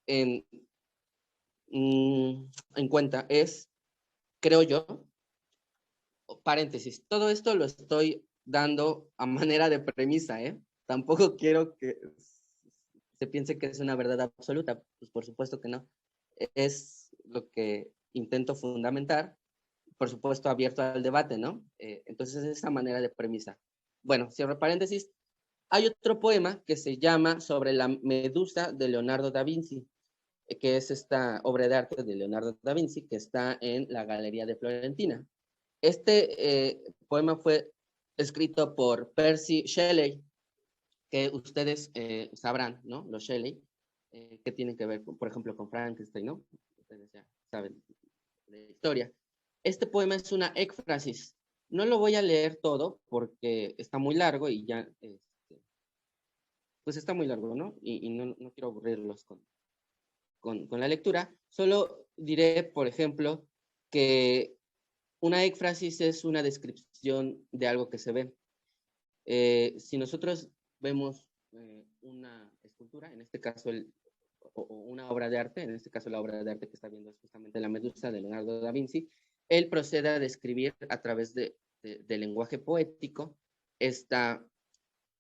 en, en cuenta es, creo yo, paréntesis, todo esto lo estoy dando a manera de premisa, ¿eh? Tampoco quiero que se piense que es una verdad absoluta, pues por supuesto que no. Es lo que intento fundamentar, por supuesto abierto al debate, ¿no? Entonces es esa manera de premisa. Bueno, cierro paréntesis. Hay otro poema que se llama Sobre la Medusa de Leonardo da Vinci, que es esta obra de arte de Leonardo da Vinci que está en la Galería de Florentina. Poema fue escrito por Percy Shelley, que ustedes sabrán, ¿no? Los Shelley, que tienen que ver, por ejemplo, con Frankenstein, ¿no? Ustedes ya saben de la historia. Este poema es una éfrasis. No lo voy a leer todo porque está muy largo y ya, pues está muy largo, ¿no? Y no quiero aburrirlos con la lectura. Solo diré, por ejemplo, que una éfrasis es una descripción de algo que se ve. Si nosotros vemos una escultura, en este caso o una obra de arte, en este caso la obra de arte que está viendo es justamente la Medusa de Leonardo da Vinci, él procede a describir a través del lenguaje poético esta,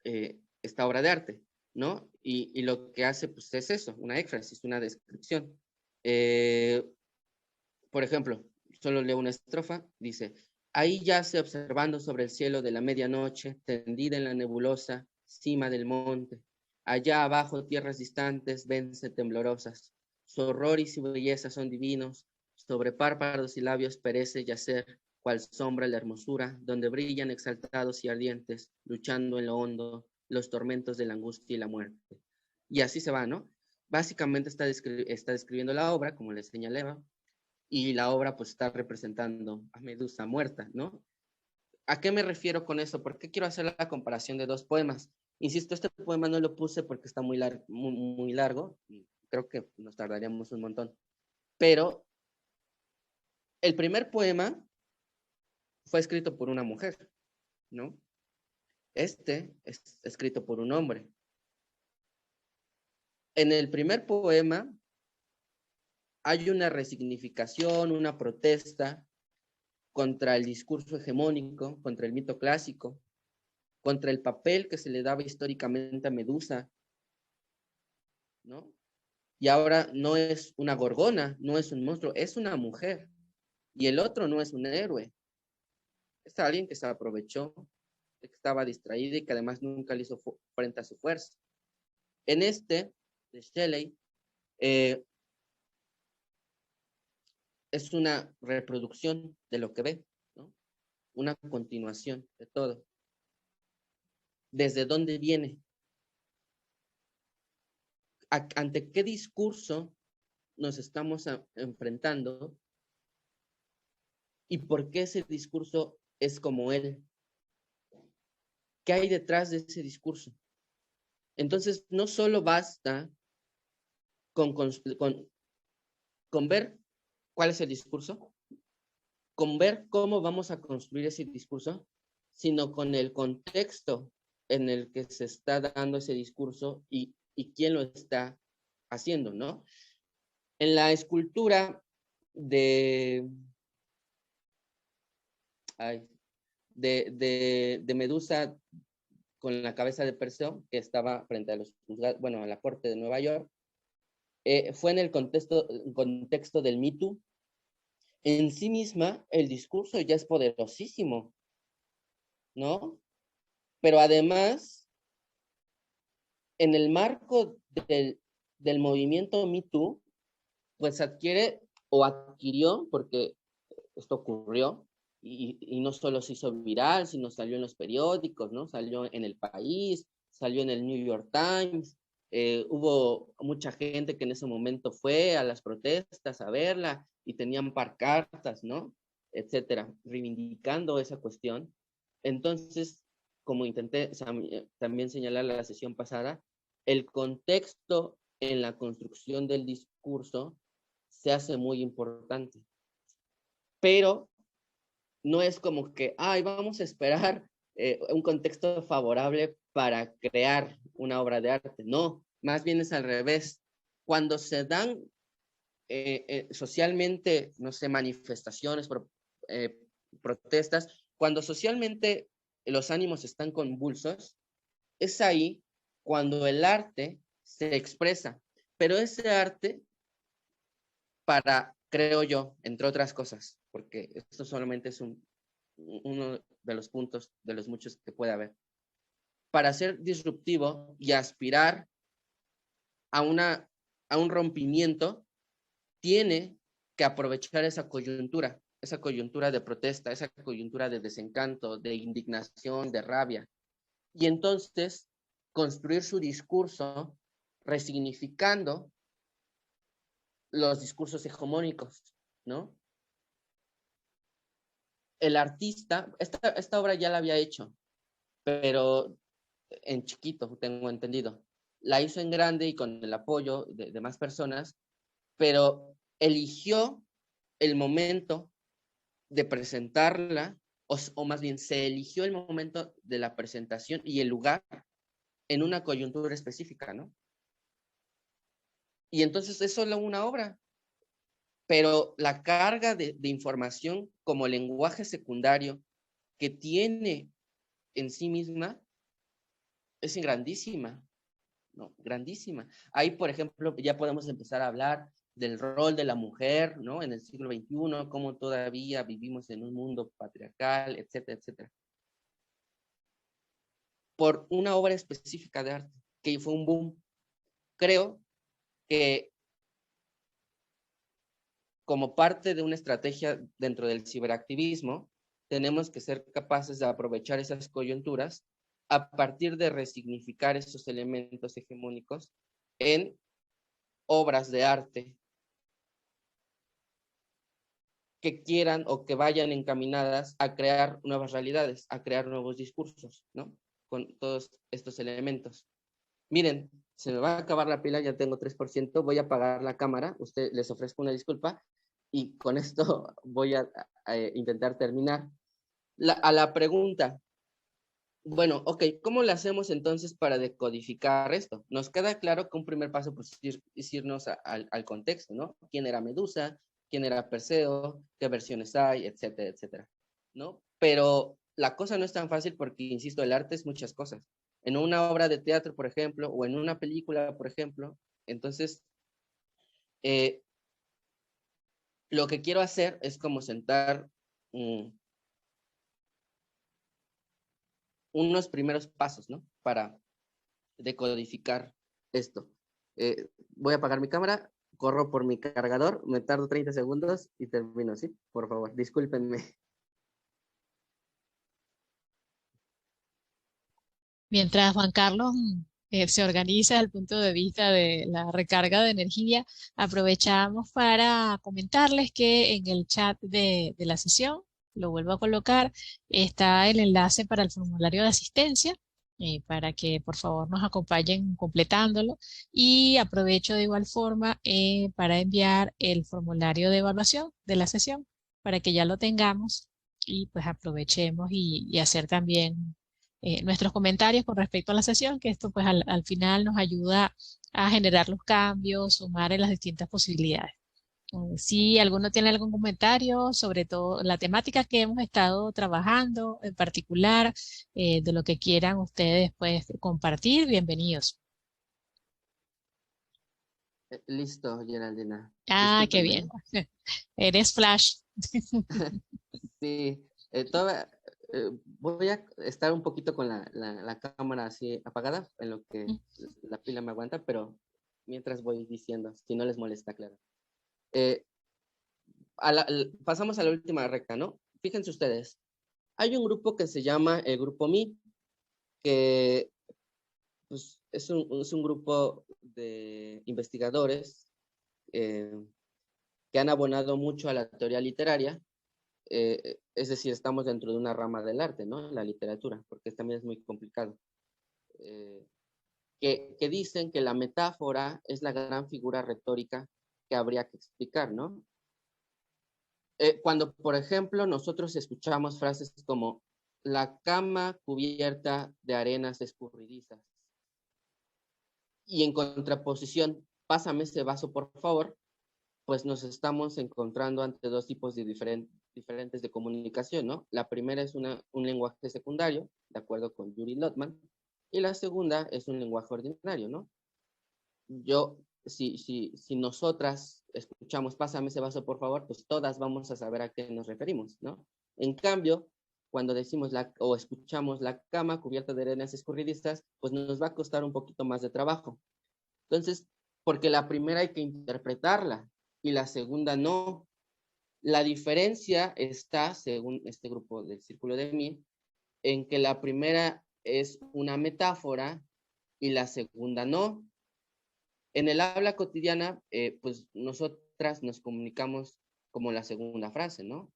esta obra de arte, ¿no? Y lo que hace pues es eso, una éfrasis, una descripción. Por ejemplo, solo leo una estrofa, dice, ahí yace observando sobre el cielo de la medianoche, tendida en la nebulosa cima del monte. Allá abajo tierras distantes vense temblorosas. Su horror y su belleza son divinos. Sobre párpados y labios perece yacer, cual sombra la hermosura, donde brillan exaltados y ardientes, luchando en lo hondo, los tormentos de la angustia y la muerte. Y así se va, ¿no? Básicamente está describiendo la obra, como les señalaba, y la obra pues está representando a Medusa muerta, ¿no? ¿A qué me refiero con eso? ¿Por qué quiero hacer la comparación de dos poemas? Insisto, este poema no lo puse porque está muy largo, y creo que nos tardaríamos un montón, pero El primer poema fue escrito por una mujer, ¿no? Este es escrito por un hombre. En el primer poema hay una resignificación, una protesta contra el discurso hegemónico, contra el mito clásico, contra el papel que se le daba históricamente a Medusa, ¿no? Y ahora no es una gorgona, no es un monstruo, es una mujer. Y el otro no es un héroe, es alguien que se aprovechó, que estaba distraído y que además nunca le hizo frente a su fuerza. En este, de Shelley, eh, es una reproducción de lo que ve, ¿no? Una continuación de todo. ¿Desde dónde viene? ¿Ante qué discurso nos estamos enfrentando? ¿Y por qué ese discurso es como él? ¿Qué hay detrás de ese discurso? Entonces, no solo basta con, con ver cuál es el discurso, con ver cómo vamos a construir ese discurso, sino con el contexto en el que se está dando ese discurso y quién lo está haciendo, ¿no? En la escultura de, ay, de Medusa con la cabeza de Perseo, que estaba frente a los juzgados, bueno, a la corte de Nueva York, fue en el contexto del Me Too. En sí misma, el discurso ya es poderosísimo, ¿no? Pero además, en el marco del movimiento Me Too, pues adquiere o adquirió, porque esto ocurrió, y no solo se hizo viral, sino salió en los periódicos, ¿no? Salió en El País, salió en el New York Times, hubo mucha gente que en ese momento fue a las protestas a verla y tenían pancartas, ¿no? Etcétera, reivindicando esa cuestión. Entonces, como intenté también señalar la sesión pasada, el contexto en la construcción del discurso se hace muy importante. Pero no es como que, ay, vamos a esperar un contexto favorable para crear una obra de arte. No, más bien es al revés. Cuando se dan socialmente, no sé, manifestaciones, protestas, cuando socialmente los ánimos están convulsos, es ahí cuando el arte se expresa. Pero ese arte para, creo yo, entre otras cosas, porque esto solamente es uno de los puntos de los muchos que puede haber, para ser disruptivo y aspirar a, a un rompimiento, tiene que aprovechar esa coyuntura de protesta, esa coyuntura de desencanto, de indignación, de rabia, y entonces construir su discurso resignificando los discursos hegemónicos, ¿no? El artista, esta obra ya la había hecho, pero en chiquito, tengo entendido. La hizo en grande y con el apoyo de más personas, pero eligió el momento de presentarla, o más bien se eligió el momento de la presentación y el lugar en una coyuntura específica, ¿no? Y entonces es solo una obra, pero la carga de información como lenguaje secundario que tiene en sí misma es grandísima, ¿no? Grandísima. Ahí, por ejemplo, ya podemos empezar a hablar del rol de la mujer, ¿no? En el siglo XXI, cómo todavía vivimos en un mundo patriarcal, etcétera, etcétera. Por una obra específica de arte, que fue un boom. Creo que como parte de una estrategia dentro del ciberactivismo, tenemos que ser capaces de aprovechar esas coyunturas a partir de resignificar esos elementos hegemónicos en obras de arte que quieran o que vayan encaminadas a crear nuevas realidades, a crear nuevos discursos, ¿no? Con todos estos elementos. Miren, se me va a acabar la pila, ya tengo 3%, voy a apagar la cámara, les ofrezco una disculpa, y con esto voy a intentar terminar. A la pregunta, bueno, ok, ¿cómo le hacemos entonces para decodificar esto? Nos queda claro que un primer paso pues, es irnos al contexto, ¿no? ¿Quién era Medusa? ¿Quién era Perseo? ¿Qué versiones hay? Etcétera, etcétera, ¿no? Pero la cosa no es tan fácil porque, insisto, el arte es muchas cosas. En una obra de teatro, por ejemplo, o en una película, por ejemplo, entonces, eh, lo que quiero hacer es como sentar unos primeros pasos, ¿no? Para decodificar esto. Voy a apagar mi cámara, corro por mi cargador, me tardo 30 segundos y termino, ¿sí? Por favor, discúlpenme. Mientras Juan Carlos se organiza desde el punto de vista de la recarga de energía, aprovechamos para comentarles que en el chat de la sesión, lo vuelvo a colocar, está el enlace para el formulario de asistencia, para que por favor nos acompañen completándolo. Y aprovecho de igual forma para enviar el formulario de evaluación de la sesión, para que ya lo tengamos y pues aprovechemos y hacer también nuestros comentarios con respecto a la sesión, que esto pues al final nos ayuda a generar los cambios, sumar en las distintas posibilidades. Si alguno tiene algún comentario sobre todo la temática que hemos estado trabajando en particular, de lo que quieran ustedes pues compartir, bienvenidos. Listo, Geraldina. Ah, qué Discúlpenme, bien. ¿eh? Eres Flash. Sí, voy a estar un poquito con la cámara así apagada en lo que la pila me aguanta, pero mientras voy diciendo, si no les molesta, claro. Eh, pasamos a la última recta, ¿no? Fíjense ustedes, hay un grupo que se llama el Grupo Mi, que pues, es un grupo de investigadores eh, que han abonado mucho a la teoría literaria, es decir, estamos dentro de una rama del arte, ¿no? La literatura, porque también es muy complicado. Eh, que dicen que la metáfora es la gran figura retórica que habría que explicar, ¿no? Cuando, por ejemplo, nosotros escuchamos frases como la cama cubierta de arenas escurridizas y en contraposición, pásame ese vaso, por favor, pues nos estamos encontrando ante dos tipos de diferentes de comunicación, ¿no? La primera es un lenguaje secundario, de acuerdo con Yuri Lotman, y la segunda es un lenguaje ordinario, ¿no? Si nosotras escuchamos, pásame ese vaso, por favor, pues todas vamos a saber a qué nos referimos, ¿no? En cambio, cuando decimos o escuchamos la cama cubierta de arenas escurridizas, pues nos va a costar un poquito más de trabajo. Entonces, porque la primera hay que interpretarla y la segunda no. La diferencia está, según este grupo del Círculo de Mí, en que la primera es una metáfora y la segunda no. En el habla cotidiana, pues nosotras nos comunicamos como la segunda frase, ¿no?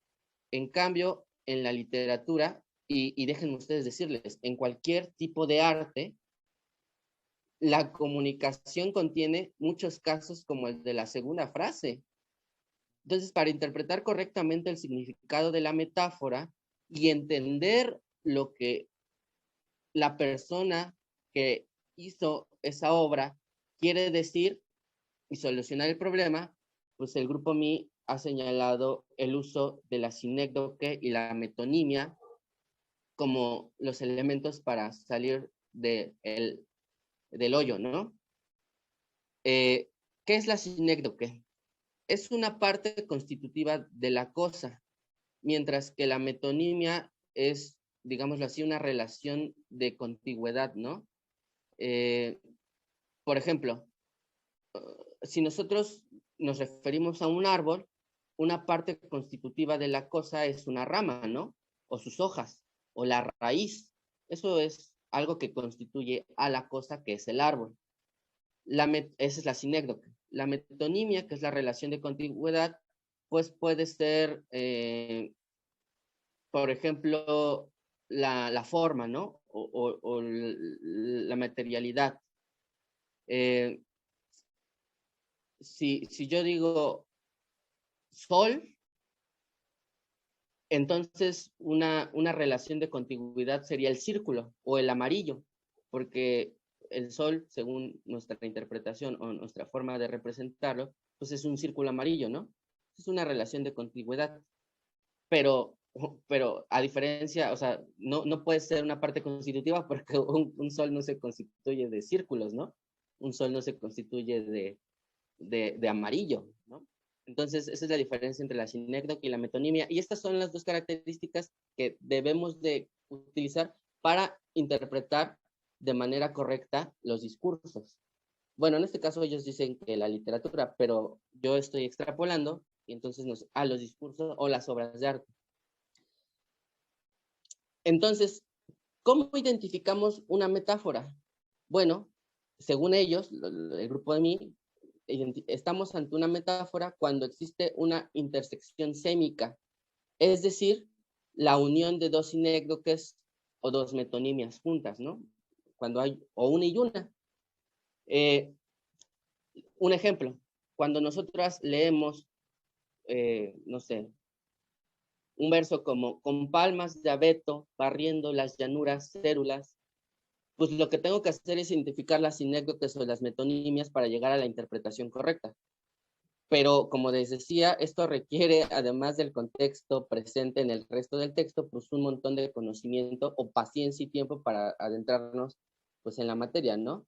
En cambio, en la literatura, y déjenme ustedes decirles, en cualquier tipo de arte, la comunicación contiene muchos casos como el de la segunda frase. Entonces, para interpretar correctamente el significado de la metáfora y entender lo que la persona que hizo esa obra quiere decir y solucionar el problema, pues el grupo Mi ha señalado el uso de la sinécdoque y la metonimia como los elementos para salir del hoyo, ¿no? ¿Qué es la sinécdoque? Es una parte constitutiva de la cosa, mientras que la metonimia es, digámoslo así, una relación de contigüedad, ¿no? Eh, por ejemplo, si nosotros nos referimos a un árbol, una parte constitutiva de la cosa es una rama, ¿no? O sus hojas, o la raíz. Eso es algo que constituye a la cosa que es el árbol. Esa es la sinécdoque. La metonimia, que es la relación de contigüedad, pues puede ser, por ejemplo, la forma, ¿no? O la materialidad. Si yo digo, sol, entonces una relación de contigüidad sería el círculo o el amarillo, porque el sol, según nuestra interpretación o nuestra forma de representarlo, pues es un círculo amarillo, ¿no? Es una relación de contigüidad, pero, pero a diferencia, o sea, no puede ser una parte constitutiva porque un sol no se constituye de círculos, ¿no? Un sol no se constituye de amarillo, ¿no? Entonces, esa es la diferencia entre la sinécdoque y la metonimia. Y estas son las dos características que debemos de utilizar para interpretar de manera correcta los discursos. Bueno, en este caso ellos dicen que la literatura, pero yo estoy extrapolando y entonces a los discursos o las obras de arte. Entonces, ¿cómo identificamos una metáfora? Bueno, según ellos, el grupo de mí, estamos ante una metáfora cuando existe una intersección sémica, es decir, la unión de dos sinécdoques o dos metonimias juntas, ¿no? Cuando hay o una y una. Un ejemplo, cuando nosotras leemos, no sé, un verso como con palmas de abeto barriendo las llanuras cérulas, pues lo que tengo que hacer es identificar las sinécdoques o las metonimias para llegar a la interpretación correcta. Pero como les decía, esto requiere, además del contexto presente en el resto del texto, pues un montón de conocimiento o paciencia y tiempo para adentrarnos pues en la materia, ¿no?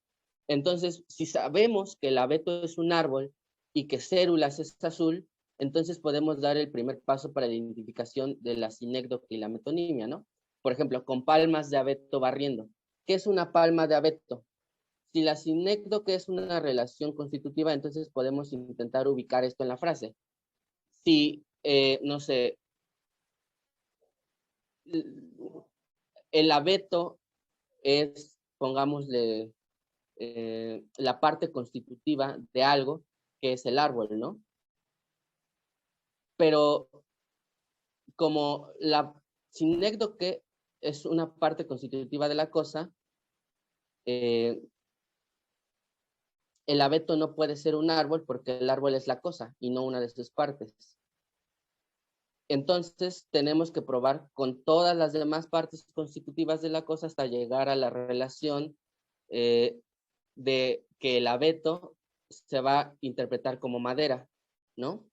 Entonces, si sabemos que el abeto es un árbol y que cérulas es azul, entonces podemos dar el primer paso para la identificación de la sinécdoque y la metonimia, ¿no? Por ejemplo, con palmas de abeto barriendo. ¿Qué es una palma de abeto? Si la sinécdoque es una relación constitutiva, entonces podemos intentar ubicar esto en la frase. Si, no sé, el abeto es, pongámosle, la parte constitutiva de algo, que es el árbol, ¿no? Pero como la sinécdoque es una parte constitutiva de la cosa, el abeto no puede ser un árbol porque el árbol es la cosa y no una de sus partes. Entonces tenemos que probar con todas las demás partes constitutivas de la cosa hasta llegar a la relación de que el abeto se va a interpretar como madera, ¿no?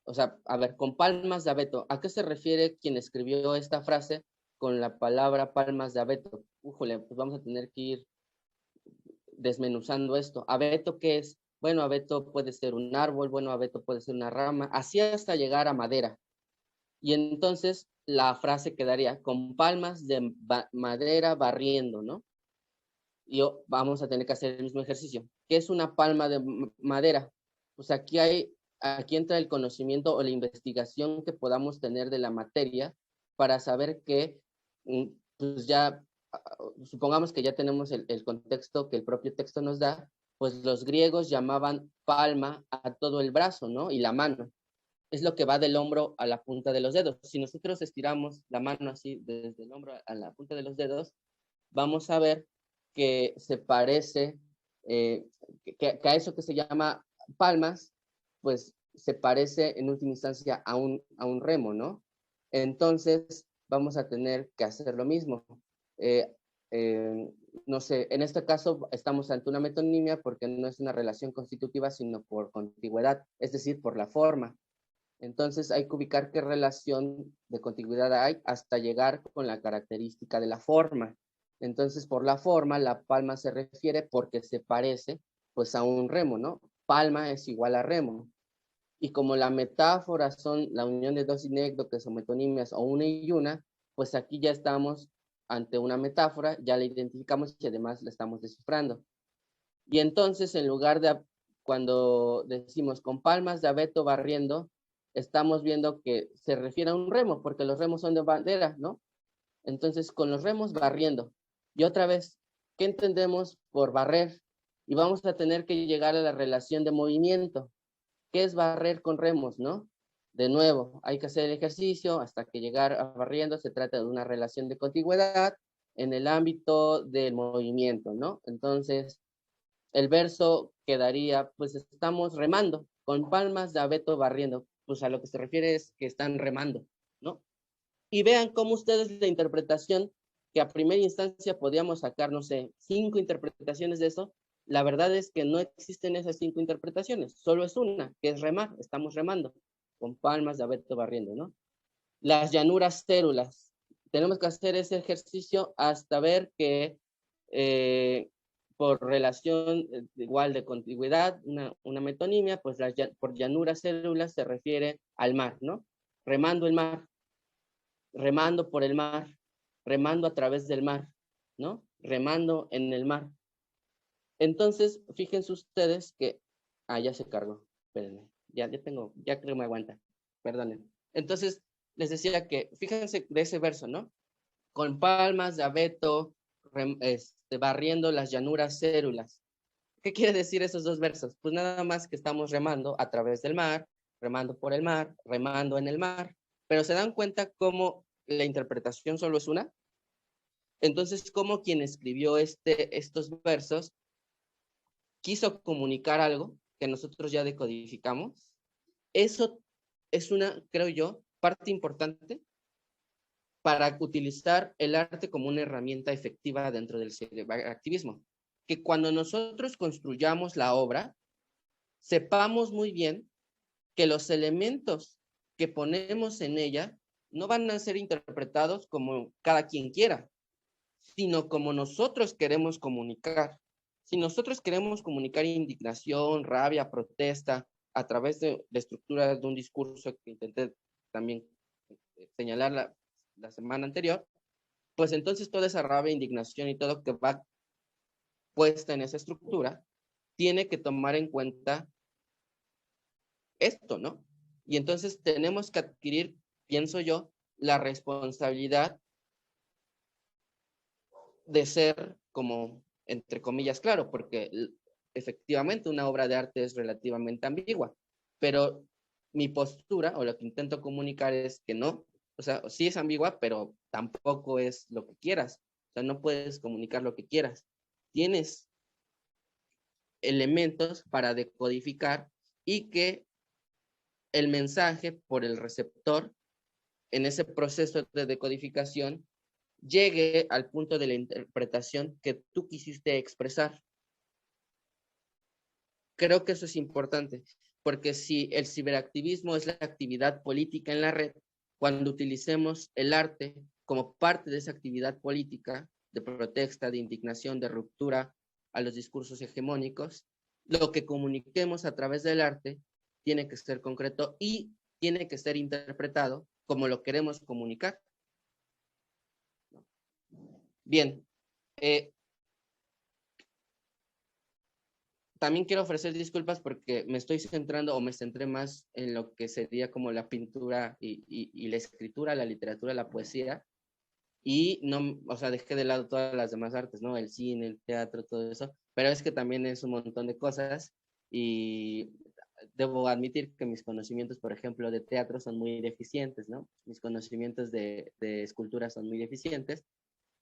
O sea, a ver, con palmas de abeto, ¿a qué se refiere quien escribió esta frase con la palabra palmas de abeto? Újole, pues vamos a tener que ir desmenuzando esto. ¿Abeto qué es? Bueno, abeto puede ser un árbol, bueno, abeto puede ser una rama, así hasta llegar a madera. Y entonces la frase quedaría con palmas de madera barriendo, ¿no? Y vamos a tener que hacer el mismo ejercicio. ¿Qué es una palma de madera? Pues aquí entra el conocimiento o la investigación que podamos tener de la materia para saber que, pues ya, supongamos que ya tenemos el contexto que el propio texto nos da, pues los griegos llamaban palma a todo el brazo, ¿no? Y la mano. Es lo que va del hombro a la punta de los dedos. Si nosotros estiramos la mano así desde el hombro a la punta de los dedos, vamos a ver que se parece, que a eso que se llama palmas, pues se parece en última instancia a un remo, ¿no? Entonces vamos a tener que hacer lo mismo. Eh, no sé, en este caso estamos ante una metonimia porque no es una relación constitutiva, sino por contigüedad, es decir, por la forma. Entonces hay que ubicar qué relación de contigüidad hay hasta llegar con la característica de la forma. Entonces, por la forma, la palma se refiere porque se parece pues a un remo, ¿no? Palma es igual a remo. Y como la metáfora son la unión de dos sinécdoques o metonimias o una y una, pues aquí ya estamos ante una metáfora, ya la identificamos y además la estamos descifrando. Y entonces, en lugar de cuando decimos con palmas de abeto barriendo, estamos viendo que se refiere a un remo, porque los remos son de bandera, ¿no? Entonces, con los remos barriendo. Y otra vez, ¿qué entendemos por barrer? Y vamos a tener que llegar a la relación de movimiento. ¿Qué es barrer con remos, no? De nuevo, hay que hacer el ejercicio hasta que llegar a barriendo. Se trata de una relación de contigüidad en el ámbito del movimiento, ¿no? Entonces, el verso quedaría, pues estamos remando con palmas de abeto barriendo. pues a lo que se refiere es que están remando, ¿no? Y vean cómo ustedes la interpretación, que a primera instancia podíamos sacar, no sé, 5 interpretaciones de eso, la verdad es que no existen esas 5 interpretaciones, solo es una, que es remar, estamos remando, con palmas de abeto barriendo, ¿no? Las llanuras cérulas, tenemos que hacer ese ejercicio hasta ver que por relación igual de contigüidad, una metonimia, pues por llanuras células se refiere al mar, ¿no? Remando el mar, remando por el mar, remando a través del mar, ¿no? Remando en el mar. Entonces, fíjense ustedes que, ya se cargó, espérenme, ya creo que me aguanta, perdonen. Entonces, les decía que, fíjense de ese verso, ¿no? Con palmas de abeto, barriendo las llanuras cérulas. ¿Qué quiere decir esos dos versos? Pues nada más que estamos remando a través del mar, remando por el mar, remando en el mar, pero se dan cuenta cómo la interpretación solo es una. Entonces, cómo quien escribió estos versos quiso comunicar algo que nosotros ya decodificamos. Eso es una, creo yo, parte importante para utilizar el arte como una herramienta efectiva dentro del activismo. Que cuando nosotros construyamos la obra, sepamos muy bien que los elementos que ponemos en ella no van a ser interpretados como cada quien quiera, sino como nosotros queremos comunicar. Si nosotros queremos comunicar indignación, rabia, protesta, a través de la estructura de un discurso que intenté también señalar la semana anterior, pues entonces toda esa rabia, indignación y todo que va puesta en esa estructura, tiene que tomar en cuenta esto, ¿no? Y entonces tenemos que adquirir, pienso yo, la responsabilidad de ser como, entre comillas, claro, porque efectivamente una obra de arte es relativamente ambigua, pero mi postura o lo que intento comunicar es que no, o sea, sí es ambigua, pero tampoco es lo que quieras, o sea, no puedes comunicar lo que quieras, tienes elementos para decodificar y que el mensaje por el receptor en ese proceso de decodificación llegue al punto de la interpretación que tú quisiste expresar. Creo que eso es importante, porque si el ciberactivismo es la actividad política en la red, cuando utilicemos el arte como parte de esa actividad política, de protesta, de indignación, de ruptura a los discursos hegemónicos, lo que comuniquemos a través del arte tiene que ser concreto y tiene que ser interpretado como lo queremos comunicar. Bien, también quiero ofrecer disculpas porque me estoy centrando o me centré más en lo que sería como la pintura y la escritura, la literatura, la poesía, y no, o sea, dejé de lado todas las demás artes, ¿no? El cine, el teatro, todo eso, pero es que también es un montón de cosas y debo admitir que mis conocimientos, por ejemplo, de teatro son muy deficientes, ¿no? Mis conocimientos de escultura son muy deficientes,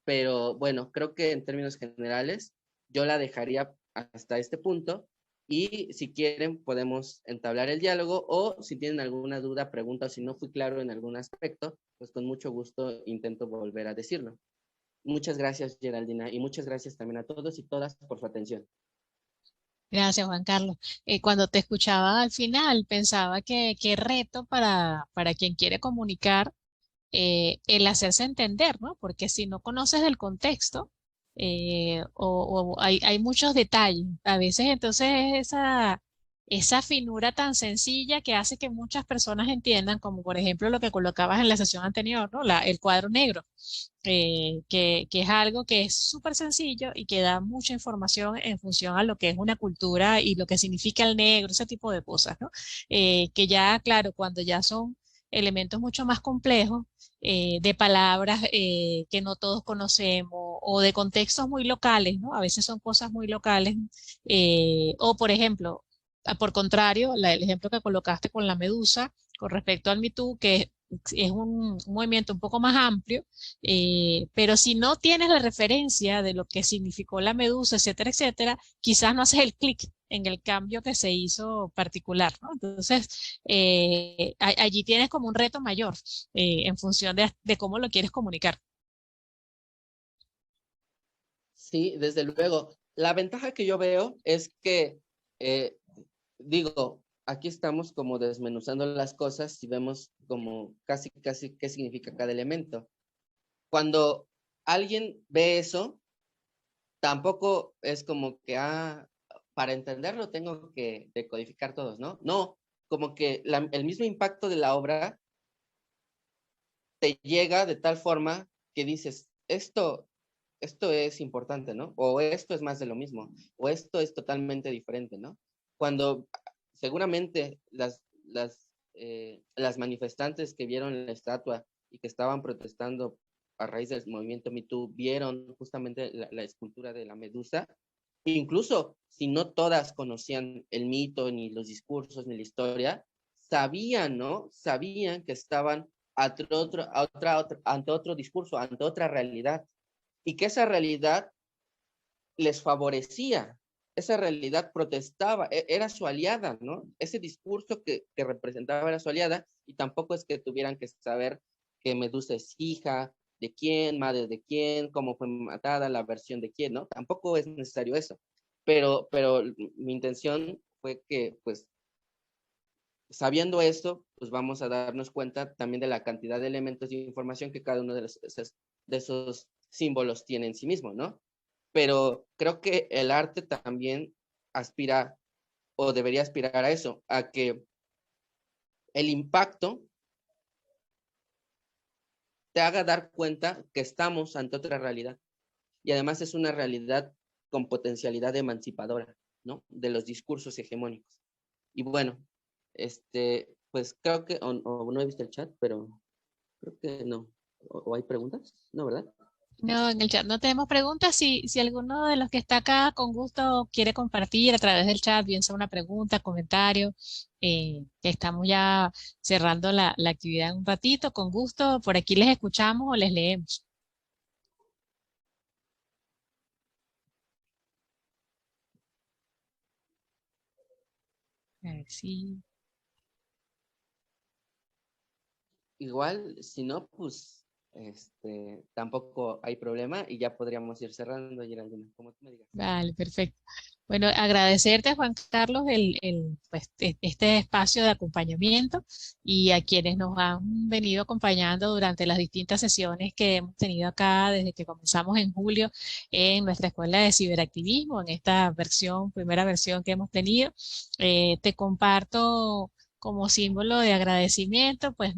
pero bueno, creo que en términos generales yo la dejaría hasta este punto y si quieren podemos entablar el diálogo o si tienen alguna duda, pregunta o si no fui claro en algún aspecto, pues con mucho gusto intento volver a decirlo. Muchas gracias, Geraldina, y muchas gracias también a todos y todas por su atención. Gracias, Juan Carlos. Cuando te escuchaba al final, pensaba que qué reto para quien quiere comunicar el hacerse entender, ¿no? Porque si no conoces del contexto, o hay muchos detalles, a veces entonces esa finura tan sencilla que hace que muchas personas entiendan, como por ejemplo lo que colocabas en la sesión anterior, ¿no? El cuadro negro, que es algo que es súper sencillo y que da mucha información en función a lo que es una cultura y lo que significa el negro, ese tipo de cosas, ¿no? Que ya, claro, cuando ya son elementos mucho más complejos, de palabras que no todos conocemos o de contextos muy locales, ¿no? A veces son cosas muy locales. O, por ejemplo, por contrario, el ejemplo que colocaste con la medusa, con respecto al Me Too, que es un movimiento un poco más amplio, pero si no tienes la referencia de lo que significó la medusa, etcétera, etcétera, quizás no haces el clic en el cambio que se hizo particular, ¿no? Entonces, allí tienes como un reto mayor en función de cómo lo quieres comunicar. Sí, desde luego. La ventaja que yo veo es que, eh, digo, aquí estamos como desmenuzando las cosas y vemos como casi, casi qué significa cada elemento. Cuando alguien ve eso, tampoco es como que, para entenderlo tengo que decodificar todos, ¿no? No, como que el mismo impacto de la obra te llega de tal forma que dices, esto es importante, ¿no? O esto es más de lo mismo, o esto es totalmente diferente, ¿no? Cuando seguramente las manifestantes que vieron la estatua y que estaban protestando a raíz del movimiento Me Too vieron justamente la escultura de la medusa, incluso si no todas conocían el mito, ni los discursos, ni la historia, sabían, ¿no? Sabían que estaban ante otro discurso, ante otra realidad, y que esa realidad les favorecía, esa realidad protestaba, era su aliada, ¿no? Ese discurso que representaba era su aliada, y tampoco es que tuvieran que saber que Medusa es hija de quién, madre de quién, cómo fue matada, la versión de quién, ¿no? Tampoco es necesario eso. Pero mi intención fue que, pues, sabiendo esto, pues vamos a darnos cuenta también de la cantidad de elementos de información que cada uno de esos símbolos tiene en sí mismo, ¿no? Pero creo que el arte también aspira o debería aspirar a eso, a que el impacto te haga dar cuenta que estamos ante otra realidad. Y además es una realidad con potencialidad emancipadora, ¿no? De los discursos hegemónicos. Y bueno, pues creo que, o no he visto el chat, pero creo que no. ¿O hay preguntas? No, ¿verdad? No, en el chat no tenemos preguntas. Si alguno de los que está acá con gusto quiere compartir a través del chat, bien sea una pregunta, comentario, que estamos ya cerrando la actividad en un ratito, con gusto, por aquí les escuchamos o les leemos. A ver si Igual, si no, pues tampoco hay problema y ya podríamos ir cerrando, Geraldine, como tú me digas. vale, perfecto. Bueno, agradecerte, Juan Carlos, pues, este espacio de acompañamiento y a quienes nos han venido acompañando durante las distintas sesiones que hemos tenido acá desde que comenzamos en julio en nuestra escuela de ciberactivismo, en esta versión, primera versión que hemos tenido. Te comparto como símbolo de agradecimiento, pues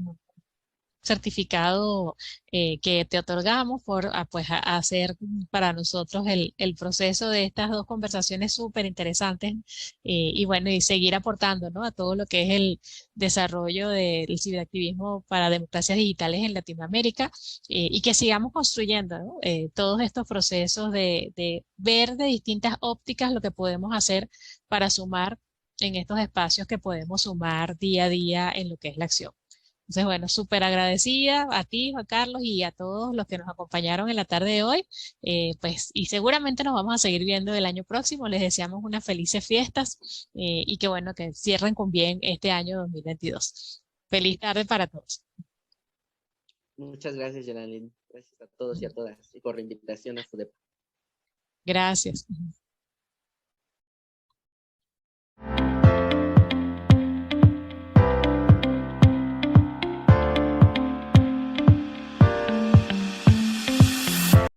certificado que te otorgamos por pues, hacer para nosotros el proceso de estas dos conversaciones súper interesantes y bueno, y seguir aportando, ¿no? A todo lo que es el desarrollo del ciberactivismo para democracias digitales en Latinoamérica y que sigamos construyendo, ¿no? Todos estos procesos de ver de distintas ópticas lo que podemos hacer para sumar en estos espacios que podemos sumar día a día en lo que es la acción. Entonces, bueno, súper agradecida a ti, Juan Carlos, y a todos los que nos acompañaron en la tarde de hoy. Pues, y seguramente nos vamos a seguir viendo el año próximo. Les deseamos unas felices fiestas y que bueno, que cierren con bien este año 2022. Feliz tarde para todos. Muchas gracias, Geraldine. Gracias a todos y a todas y por la invitación a su Gracias.